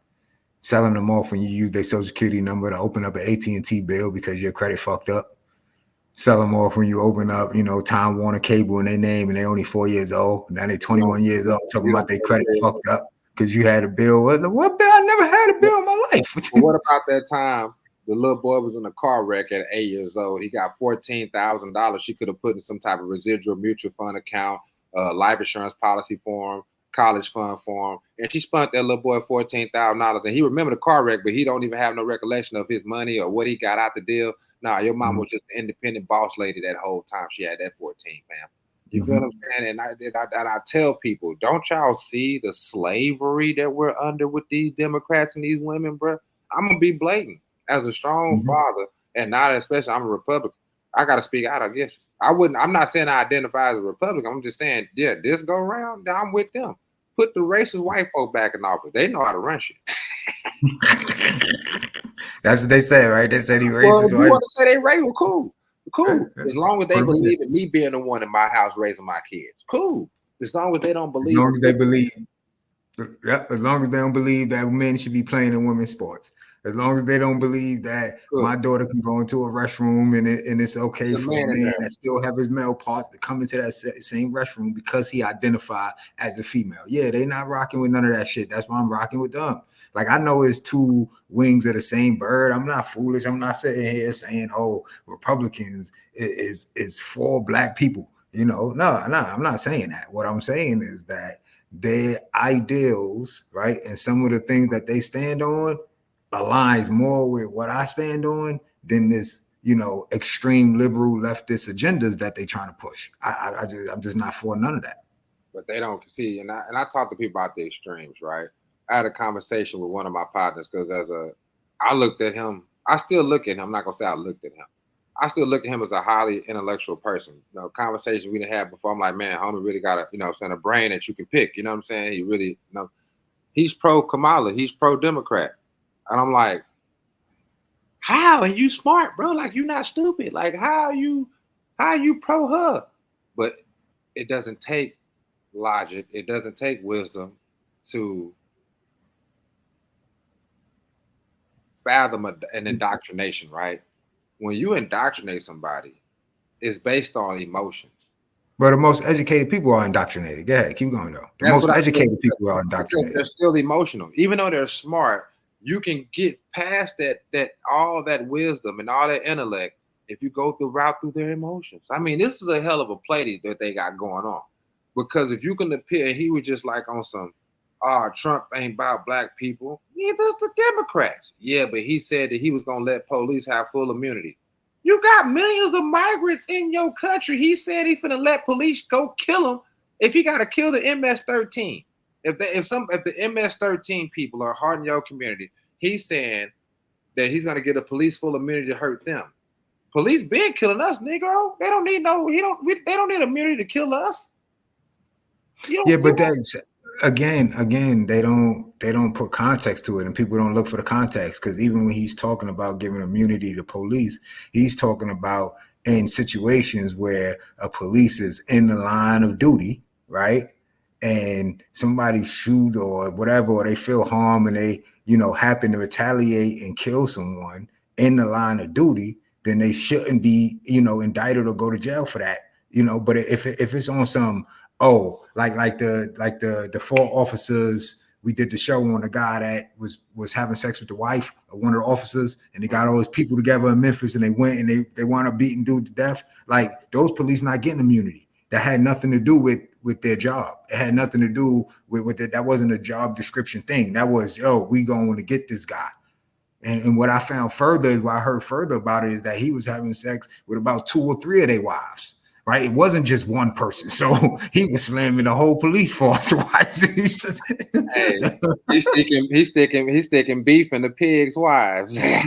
selling them off when you use their social security number to open up an AT&T bill because your credit fucked up. Sell them off when you open up, Time Warner Cable in their name and they're only 4 years old. Now they're 21 years old, talking about their credit fucked up because you had a bill. What bill? I never had a bill in my life. Well, what about that time the little boy was in a car wreck at 8 years old? He got $14,000 she could have put in some type of residual mutual fund account, life insurance policy for him, college fund for him, and she spent that little boy $14,000. And he remembered the car wreck, but he don't even have no recollection of his money or what he got out the deal. Nah, your mom was just an independent boss lady that whole time she had that 14, fam. You feel what I'm saying? And I tell people, don't y'all see the slavery that we're under with these Democrats and these women, bro? I'm gonna be blatant as a strong father, and not especially I'm a Republican. I gotta speak out, I guess. I'm not saying I identify as a Republican. I'm just saying, yeah, this go around, I'm with them. Put the racist white folk back in office. They know how to run shit. That's what they say, right? They say they racist. Well, if you want to say they racist, cool. As long as they believe in me being the one in my house raising my kids, cool. As long as they don't believe. As long as they believe. Yep. As long as they don't believe that men should be playing in women's sports. As long as they don't believe that my daughter can go into a restroom and it's okay for a man that still have his male parts to come into that same restroom because he identified as a female. Yeah, they not rocking with none of that shit. That's why I'm rocking with them. Like, I know it's two wings of the same bird. I'm not foolish. I'm not sitting here saying, oh, Republicans is for black people. No, I'm not saying that. What I'm saying is that their ideals, right, and some of the things that they stand on aligns more with what I stand on than this, extreme liberal leftist agendas that they trying to push. I'm just not for none of that. But they don't see, and I talk to people about the extremes, right? I had a conversation with one of my partners because I looked at him. I still look at him. I'm not gonna say I looked at him. I still look at him as a highly intellectual person. Conversation we didn't have before. I'm like, man, homie really got a brain that you can pick. You know what I'm saying? He really, he's pro Kamala. He's pro Democrat. And I'm like, how? And you smart, bro. Like, you're not stupid. Like, how you pro her? But it doesn't take logic. It doesn't take wisdom to fathom an indoctrination, right? When you indoctrinate somebody, it's based on emotions. But the most educated people are indoctrinated. Go ahead, keep going though. The That's most what I said. educated people are Because indoctrinated. they're still emotional, even though they're smart. You can get past that all that wisdom and all that intellect if you go through their emotions. I mean, this is a hell of a play that they got going on. Because if you can appear, he was just like on some, Trump ain't about black people. Neither's the Democrats. Yeah, but he said that he was gonna let police have full immunity. You got millions of migrants in your country. He said he's gonna let police go kill them if he got to kill the MS-13. If the MS-13 people are hardening your community, he's saying that he's gonna get a police full immunity to hurt them. Police been killing us, Negro. They don't need they don't need immunity to kill us. Yeah, but that's again, they don't put context to it, and people don't look for the context, because even when he's talking about giving immunity to police, he's talking about in situations where a police is in the line of duty, right? And somebody shoot or whatever, or they feel harm and they, happen to retaliate and kill someone in the line of duty, then they shouldn't be, indicted or go to jail for that. But if it's on some, like the four officers, we did the show on the guy that was having sex with the wife of one of the officers, and they got all those people together in Memphis, and they went and they wound up beating dude to death. Like, those police not getting immunity. That had nothing to do with their job. It had nothing to do with it. That wasn't a job description thing. That was, we going to get this guy. And what I found further is, what I heard further about it, is that he was having sex with about 2 or 3 of their wives. Right, it wasn't just one person, so he was slamming the whole police force. He's sticking beef in the pigs' wives. Yeah,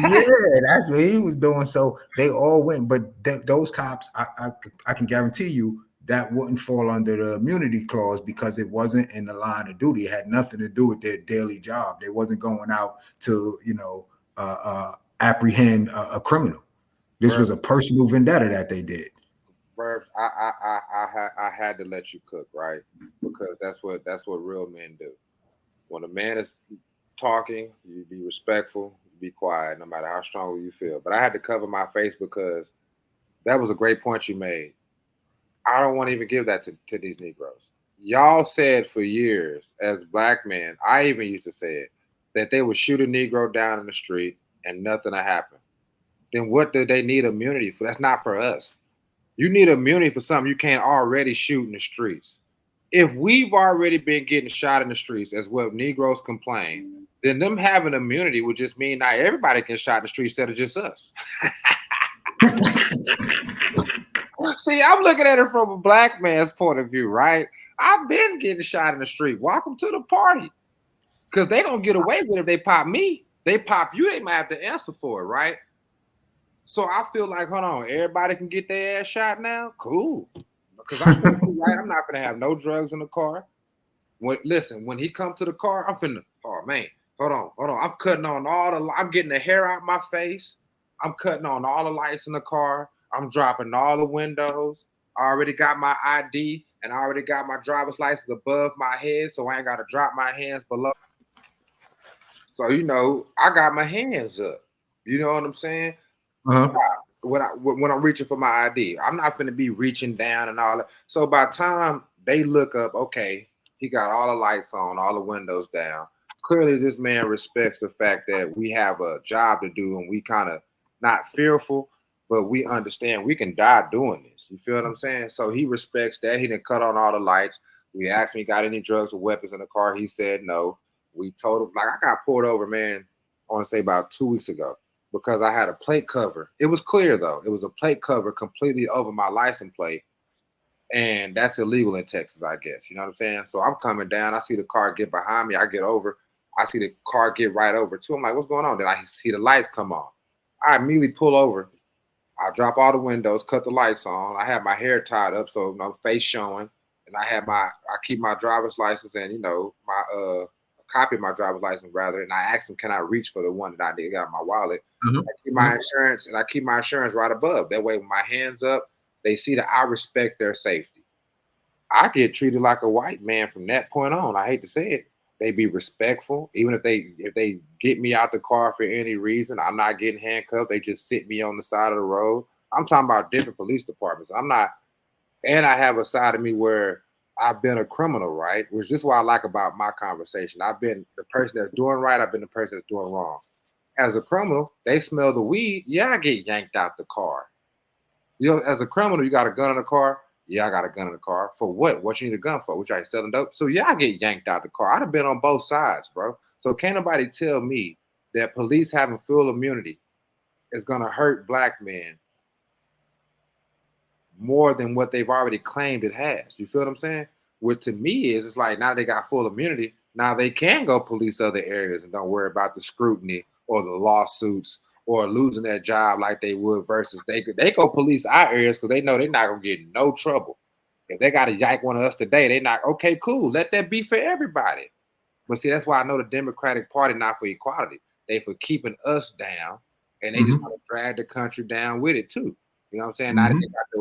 that's what he was doing. So they all went, but those cops, I can guarantee you that wouldn't fall under the immunity clause, because it wasn't in the line of duty. It had nothing to do with their daily job. They wasn't going out to apprehend a criminal. This was a personal vendetta that they did. I had to let you cook, right? Because that's what real men do. When a man is talking, you be respectful, be quiet, no matter how strongly you feel. But I had to cover my face, because that was a great point you made. I don't want to even give that to these Negroes. Y'all said for years, as black men, I even used to say it, that they would shoot a Negro down in the street and nothing would happen. Then what do they need immunity for? That's not for us. You need immunity for something you can't already shoot in the streets. If we've already been getting shot in the streets, as what Negroes complain, then them having immunity would just mean now everybody can shot in the streets instead of just us. See, I'm looking at it from a black man's point of view, right? I've been getting shot in the street. Welcome to the party. Because they're going to get away with it if they pop me. They pop you, they might have to answer for it, right? So I feel like, hold on, everybody can get their ass shot now? Cool. Because I'm not going to have no drugs in the car. When he comes to the car, I'm finna, oh man, hold on. I'm cutting on I'm getting the hair out my face. I'm cutting on all the lights in the car. I'm dropping all the windows. I already got my ID, and I already got my driver's license above my head, so I ain't got to drop my hands below. So, I got my hands up. You know what I'm saying? Uh-huh. When I'm reaching for my ID, I'm not going to be reaching down and all that. So by the time they look up, okay, he got all the lights on, all the windows down. Clearly, this man respects the fact that we have a job to do, and we kind of not fearful, but we understand we can die doing this. You feel what I'm saying? So he respects that. He didn't cut on all the lights. We asked him, got any drugs or weapons in the car? He said no. We told him, I got pulled over, man, I want to say about 2 weeks ago, because I had a plate cover. It was clear, though. It was a plate cover completely over my license plate. And that's illegal in Texas, I guess. You know what I'm saying? So I'm coming down. I see the car get behind me. I get over. I see the car get right over, too. I'm like, what's going on? Then I see the lights come on. I immediately pull over. I drop all the windows, cut the lights on. I have my hair tied up, so no face showing. And I keep my driver's license and, my copy of my driver's license, rather. And I asked him, can I reach for the one that I did got in my wallet? Mm-hmm. I keep my insurance, and I keep my insurance right above. That way, with my hands up, they see that I respect their safety. I get treated like a white man from that point on. I hate to say it. They be respectful. Even if they get me out the car for any reason, I'm not getting handcuffed. They just sit me on the side of the road. I'm talking about different police departments. I'm not And I have a side of me where I've been a criminal, right? Which is what I like about my conversation. I've been the person that's doing right. I've been the person that's doing wrong. As a criminal, they smell the weed. Yeah, I get yanked out the car. You know, as a criminal, you got a gun in the car. Yeah, I got a gun in the car. For what? What you need a gun for? Which I selling dope. So yeah, I get yanked out the car. I'd have been on both sides, bro. So can't nobody tell me that police having full immunity is gonna hurt black men more than what they've already claimed it has. You feel what I'm saying? What to me is it's like now they got full immunity. Now they can go police other areas and don't worry about the scrutiny or the lawsuits or losing their job like they would versus they go police our areas because they know they're not gonna get in no trouble. If they gotta yank one of us today, they not okay, cool. Let that be for everybody. But see, that's why I know the Democratic Party not for equality. They for keeping us down and they just want to drag the country down with it too. You know what I'm saying? Now that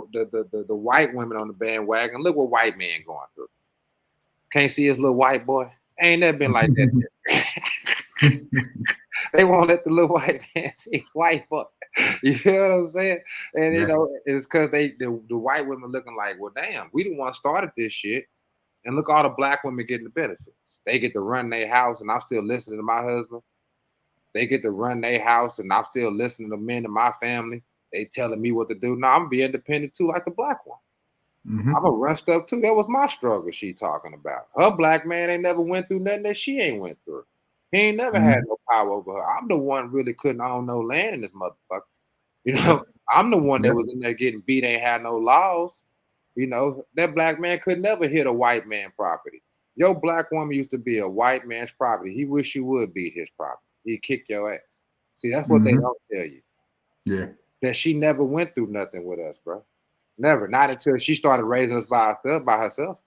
they got the white women on the bandwagon. Look what white man going through. Can't see his little white boy. Ain't never been like that. They won't let the little white man see white boy. You feel what I'm saying? And you know, it's because the white women looking like, well, damn, we the one started this shit. And look, all the black women getting the benefits. They get to run their house, and I'm still listening to my husband. They get to run their house, and I'm still listening to men in my family. They telling me what to do. No, I'm gonna be independent too, like the black one. I'm gonna run stuff too. That was my struggle she talking about. Her black man ain't never went through nothing that she ain't went through. He ain't never had no power over her. I'm the one really couldn't own no land in this motherfucker. You know, I'm the one that was in there getting beat, ain't had no laws. You know, that black man could never hit a white man property. Your black woman used to be a white man's property. He wish you would beat his property. He'd kick your ass. See, that's what they don't tell you. Yeah. That she never went through nothing with us, bro. Never. Not until she started raising us by herself.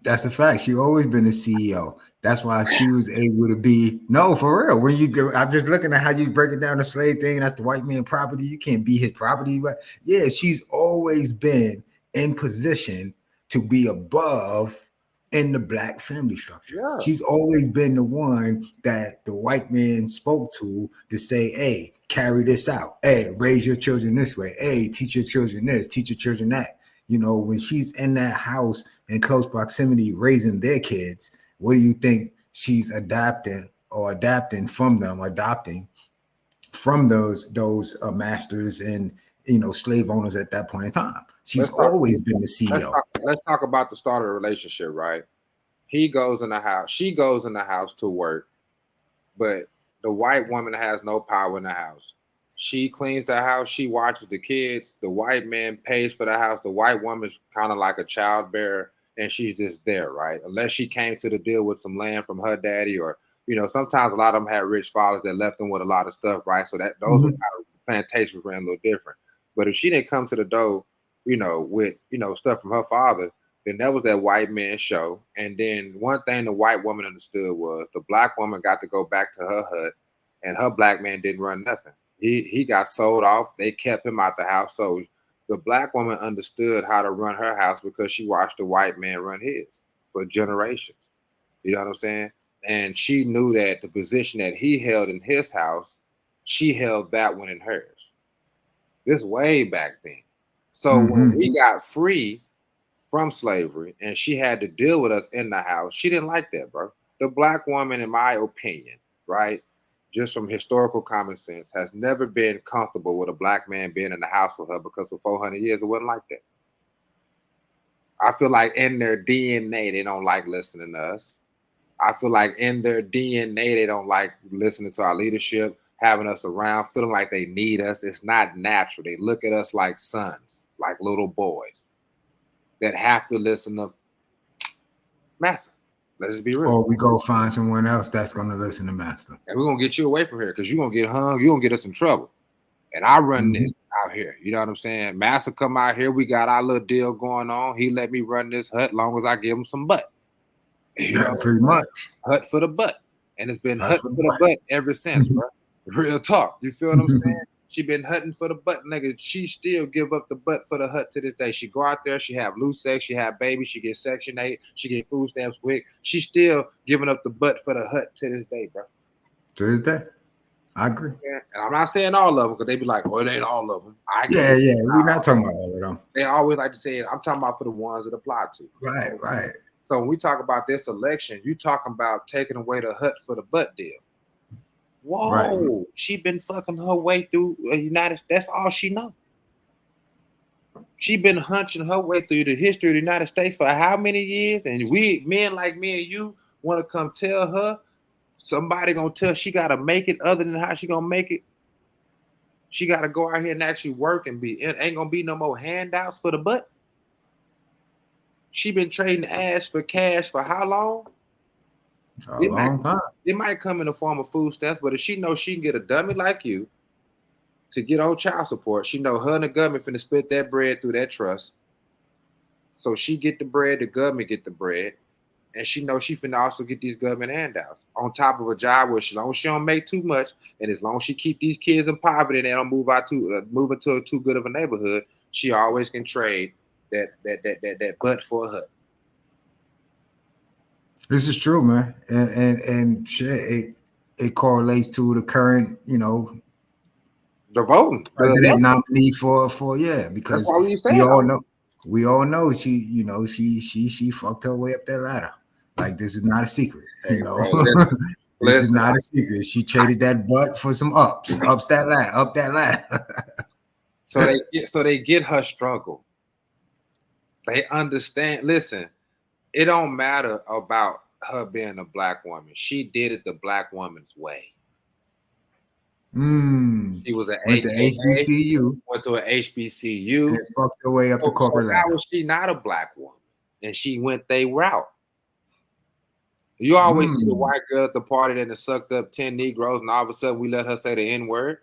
That's a fact. She always been a CEO. That's why she was able to be for real. When you do, I'm just looking at how you break it down the slave thing. That's the white man property. You can't be his property, but yeah, she's always been in position to be above in the black family structure. Yeah. She's always been the one that the white man spoke to say, hey, carry this out. Hey, raise your children this way. Hey, teach your children this, teach your children that. You know, when she's in that house in close proximity raising their kids, what do you think she's adapting from them, adopting from those masters and, you know, slave owners at that point in time? She's always been the CEO. Let's talk about the start of the relationship, right? He goes in the house. She goes in the house to work, but the white woman has no power in the house. She cleans the house. She watches the kids. The white man pays for the house. The white woman's kind of like a child bearer, and she's just there, right? Unless she came to the deal with some land from her daddy, or, you know, sometimes a lot of them had rich fathers that left them with a lot of stuff, right? So that those are kind of plantations ran a little different. But if she didn't come to the door, you know, with, you know, stuff from her father, then that was that white man show. And then one thing the white woman understood was the black woman got to go back to her hut, and her black man didn't run nothing. He got sold off. They kept him out the house. So the black woman understood how to run her house because she watched the white man run his for generations. You know what I'm saying? And she knew that the position that he held in his house, she held that one in hers. This way back then. So when we got free from slavery and she had to deal with us in the house, she didn't like that, bro. The black woman, in my opinion, right, just from historical common sense, has never been comfortable with a black man being in the house with her because for 400 years it wasn't like that. I feel like in their DNA they don't like listening to us. I feel like in their DNA they don't like listening to our leadership, having us around, feeling like they need us. It's not natural. They look at us like sons, like little boys that have to listen to Master. Let's just be real. Or we go find someone else that's going to listen to Master. And we're going to get you away from here because you're going to get hung. You're going to get us in trouble. And I run this out here. You know what I'm saying? Master come out here. We got our little deal going on. He let me run this hut long as I give him some butt. You know, pretty much. Hut for the butt. And it's been hut for the butt ever since, bro. Real talk. You feel what I'm saying? She been hunting for the butt, nigga. She still give up the butt for the hut to this day. She go out there, she have loose sex, she have babies, she get Section 8, she get food stamps quick. She still giving up the butt for the hut to this day, bro. To this day. I agree. And I'm not saying all of them because they be like, oh, it ain't all of them. Yeah, we're not talking about all of them. They always like to say it. I'm talking about for the ones that apply to. Right. So when we talk about this election, you talking about taking away the hut for the butt deal. Whoa, right. She been fucking her way through the United States. That's all she know. She been hunching her way through the history of the United States for how many years? And we, men like me and you, want to come tell her somebody gonna tell she gotta make it other than how she gonna make it. She gotta go out here and actually work and it ain't gonna be no more handouts for the butt. She been trading ass for cash for how long? A long time. It might come in the form of food stamps, but if she knows she can get a dummy like you to get on child support, she know her and the government finna split that bread through that trust. So she get the bread, the government get the bread, and she know she finna also get these government handouts on top of a job where as long as she don't make too much, and as long as she keep these kids in poverty and they don't move into too good of a neighborhood, she always can trade that butt for a hut. This is true, man, and shit, it correlates to the current, the voting president nominee for because we all know she fucked her way up that ladder. Like, this is not a secret, This is not a secret. She traded that butt for some up that ladder. So they get her struggle. They understand. Listen, it don't matter about her being a black woman. She did it the black woman's way. She was went to HBCU. Went to an HBCU. And fucked her way up the corporate ladder. How was she not a black woman? And she went their route. You always see the white girl at the party that sucked up 10 Negroes, and all of a sudden we let her say the N-word.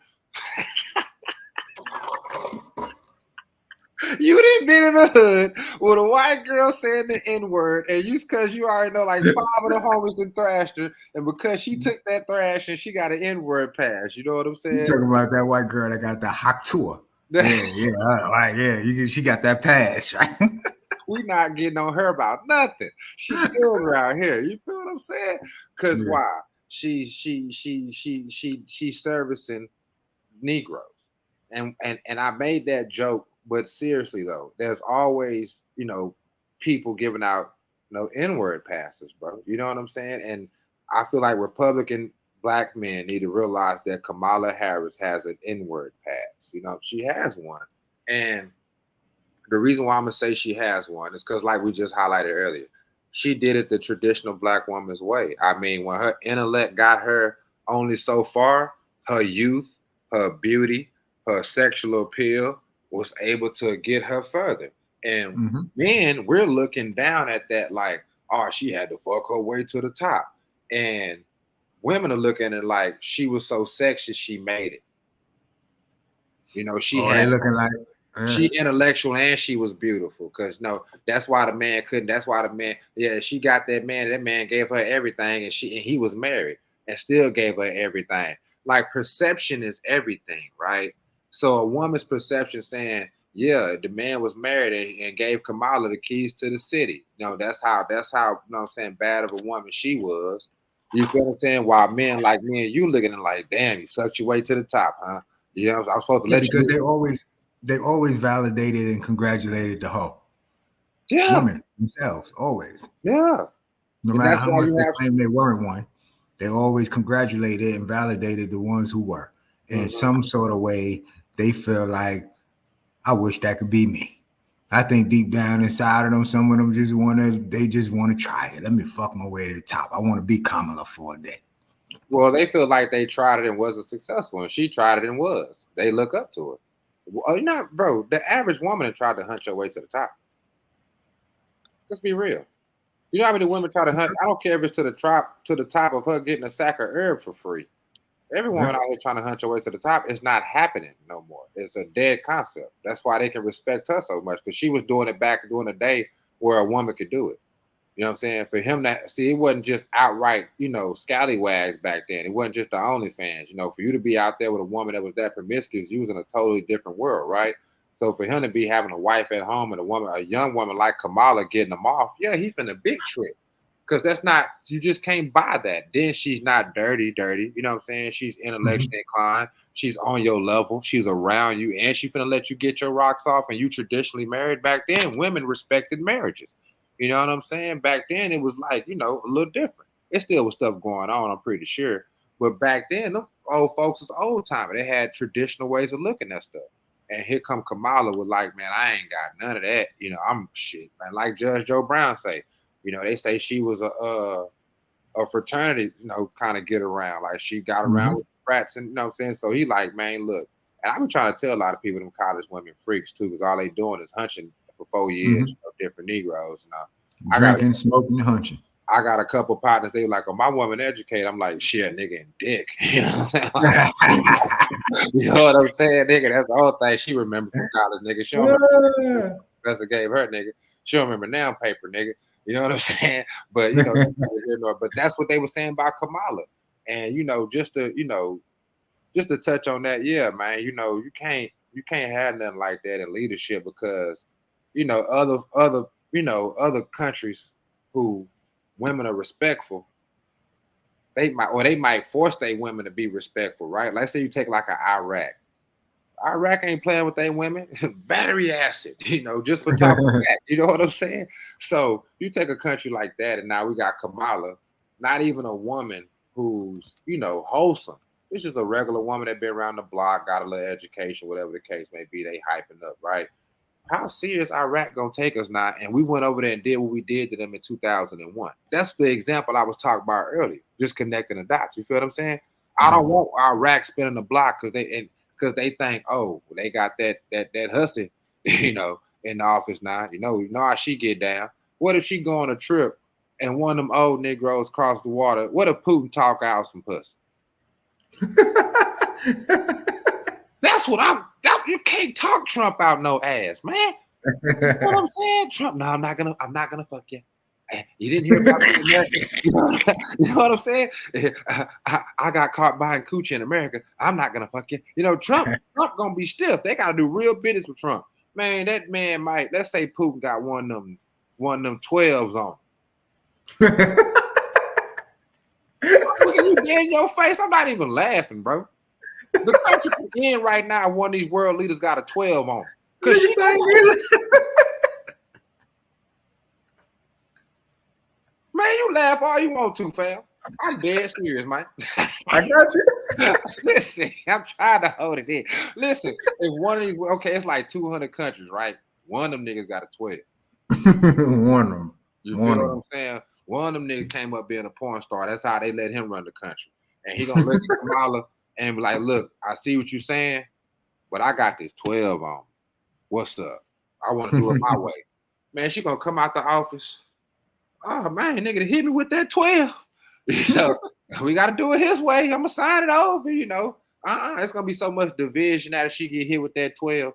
You didn't been in the hood with a white girl saying the N-word, and because you already know like 5 of the homies done thrashed her, and because she took that thrashing, she got an N-word pass. You know what I'm saying? You talking about that white girl that got the hot tour. She got that pass, right? We not getting on her about nothing. She's still around here. You feel what I'm saying? Because why? She's servicing Negroes. And I made that joke, but seriously though, there's always, people giving out N-word passes, bro. You know what I'm saying? And I feel like Republican black men need to realize that Kamala Harris has an N-word pass. She has one. And the reason why I'm gonna say she has one is because, like we just highlighted earlier, she did it the traditional black woman's way. I mean, when her intellect got her only so far, her youth, her beauty, her sexual appeal was able to get her further. And men, we're looking down at that like, oh, she had to fuck her way to the top. And women are looking at it like she was so sexy, she made it. They looking like she intellectual and she was beautiful, because that's why the man couldn't. That's why the man, she got that man. That man gave her everything, and he was married and still gave her everything. Like, perception is everything, right? So a woman's perception saying, the man was married and gave Kamala the keys to the city. That's how I'm saying, bad of a woman she was. You feel what I'm saying? While men like me and you looking at like, damn, you sucked your way to the top, huh? I'm supposed to let you. Because they always validated and congratulated the hoe. Women themselves, always. Yeah. No matter how much they claim they weren't one, they always congratulated and validated the ones who were. In some sort of way, they feel like, I wish that could be me. I think deep down inside of them, some of them just want to try it. Let me fuck my way to the top. I want to be Kamala for a day. Well, they feel like they tried it and wasn't successful, and she tried it and was. They look up to her. Well, bro, the average woman that tried to hunt her way to the top. Let's be real. You know how many women try to hunt? I don't care if it's to the top of her getting a sack of herb for free. Every woman out here trying to hunt her way to the top, it's not happening no more. It's a dead concept. That's why they can respect her so much, because she was doing it back during the day where a woman could do it. You know what I'm saying? For him it wasn't just outright, scallywags back then. It wasn't just the OnlyFans. For you to be out there with a woman that was that promiscuous, you was in a totally different world, right? So for him to be having a wife at home and a young woman like Kamala getting him off, he finna big trick. Because that's not, you just can't buy that. Then she's not dirty, you know what I'm saying? She's intellectually inclined. She's on your level. She's around you, and she finna let you get your rocks off. And you traditionally married. Back then, women respected marriages. You know what I'm saying? Back then, it was like, you know, a little different. It still was stuff going on, I'm pretty sure. But back then, them old folks was old timey. They had traditional ways of looking at stuff. And here come Kamala with like, man, I ain't got none of that. You know, I'm shit, man. Like Judge Joe Brown say, you know, they say she was a fraternity, you know, kind of get around. Like she got around with frats, and you know what I'm saying? So he like, man, look. And I've been trying to tell a lot of people, them college women freaks too, because all they doing is hunching for 4 years, you know, different Negroes. And drinking, smoking, hunching. I got a couple partners. They were like, "Oh, my woman educated." I'm like, "Shit, nigga, and dick." You know what I'm saying? You know what I'm saying, nigga? That's the whole thing she remember from college, nigga. She don't remember professor gave her, nigga. She don't remember now paper, nigga. You know what I'm saying? But you know, but that's what they were saying about Kamala. And you know, just to touch on that, yeah, man. You know, you can't have nothing like that in leadership because, you know, other countries who women are respectful, they might force their women to be respectful, right? Let's say you take like an Iraq. Iraq ain't playing with their women. Battery acid, you know, just for talking back. You know what I'm saying? So you take a country like that, and now we got Kamala, not even a woman who's, you know, wholesome. It's just a regular woman that been around the block, got a little education, whatever the case may be. They hyping up, right? How serious Iraq gonna take us now? And we went over there and did what we did to them in 2001. That's the example I was talking about earlier. Just connecting the dots. You feel what I'm saying? I don't want Iraq spinning the block because they think, oh, they got that hussy, you know, in the office now. You know how she get down. What if she go on a trip and one of them old Negroes cross the water? What if Putin talk out some pussy? That's what you can't talk Trump out no ass, man. You know what I'm saying? Trump, no, I'm not gonna fuck you. You didn't hear about America. You know what I'm saying? I got caught buying coochie in America. I'm not gonna fuck you. You know, Trump gonna be stiff. They gotta do real business with Trump. Man, that man might, let's say Putin got one of them 12s on. Look at you dead in your face. I'm not even laughing, bro. The country in right now, one of these world leaders got a 12 on. Cause man, you laugh all you want to, fam. I'm dead serious, man. I got you. Listen, I'm trying to hold it in. Listen, if one of these, okay, it's like 200 countries, right? One of them niggas got a 12. One of them. You feel what I'm saying? One of them niggas came up being a porn star. That's how they let him run the country. And he gonna look at Kamala and be like, look, I see what you're saying, but I got this 12 on. What's up? I want to do it my way. Man, she gonna come out the office. Oh man, nigga, to hit me with that 12. You know, we gotta do it his way. I'm gonna sign it over, you know. It's gonna be so much division out if she get hit with that 12.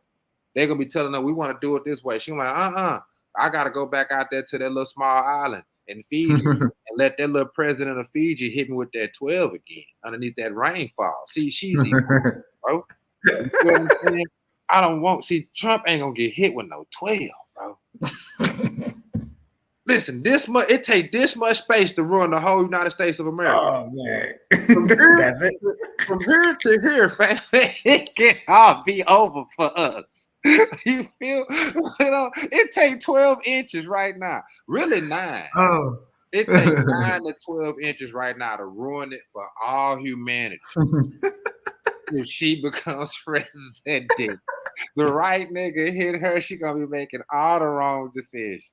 They're gonna be telling her we want to do it this way. She's like, I gotta go back out there to that little small island in Fiji and let that little president of Fiji hit me with that 12 again underneath that rainfall. See, she's evil, bro. You feel what I'm saying? I don't want, see, Trump ain't gonna get hit with no 12, bro. Listen, it take this much space to run the whole United States of America. Oh man, that's it. From here to here, fam, it can all be over for us. You feel? You know, it take 12 inches right now. Really 9. Oh, it takes 9 to 12 inches right now to ruin it for all humanity. If she becomes president, the right nigga hit her, she gonna be making all the wrong decisions.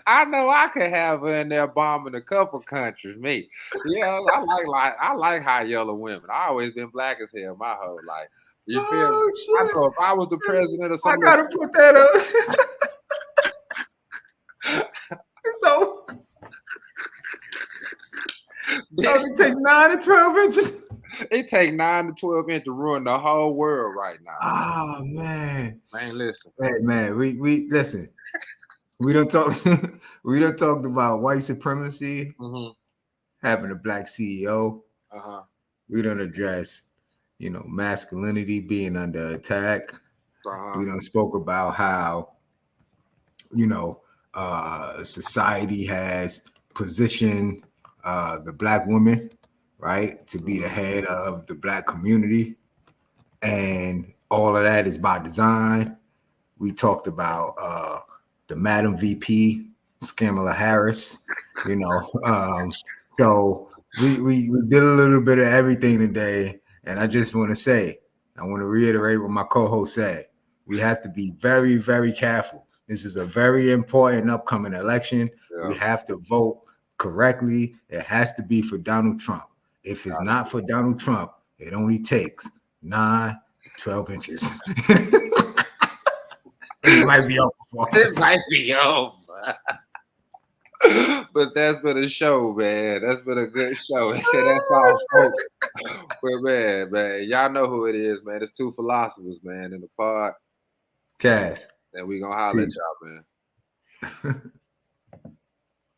I know I could have her in there bombing a couple countries. Me, yeah, I like high yellow women. I always been black as hell my whole life. You feel me? Shit. I know if I was the president of something, I gotta put that up. So it takes 9 to 12 inches. It takes 9 to 12 inches to ruin the whole world right now. Oh man, listen. Hey man, we listen. We don't talk. We don't talk about white supremacy, having a black CEO. We don't address, you know, masculinity being under attack. We don't spoke about how, you know, society has positioned the Black woman, right, to be the head of the Black community. And all of that is by design. We talked about the Madam VP, Kamala Harris, you know. So we did a little bit of everything today. And I just want to say, I want to reiterate what my co-host said. We have to be very, very careful. This is a very important upcoming election. Yeah. We have to vote correctly. It has to be for Donald Trump. If it's not for Donald Trump, it only takes 9 to 12 inches. It might be over. It might be over. But that's been a show, man. That's been a good show. They said that's all, folks. But man, y'all know who it is, man. It's two philosophers, man, in the pod. Cass. And we gonna holler at y'all, man.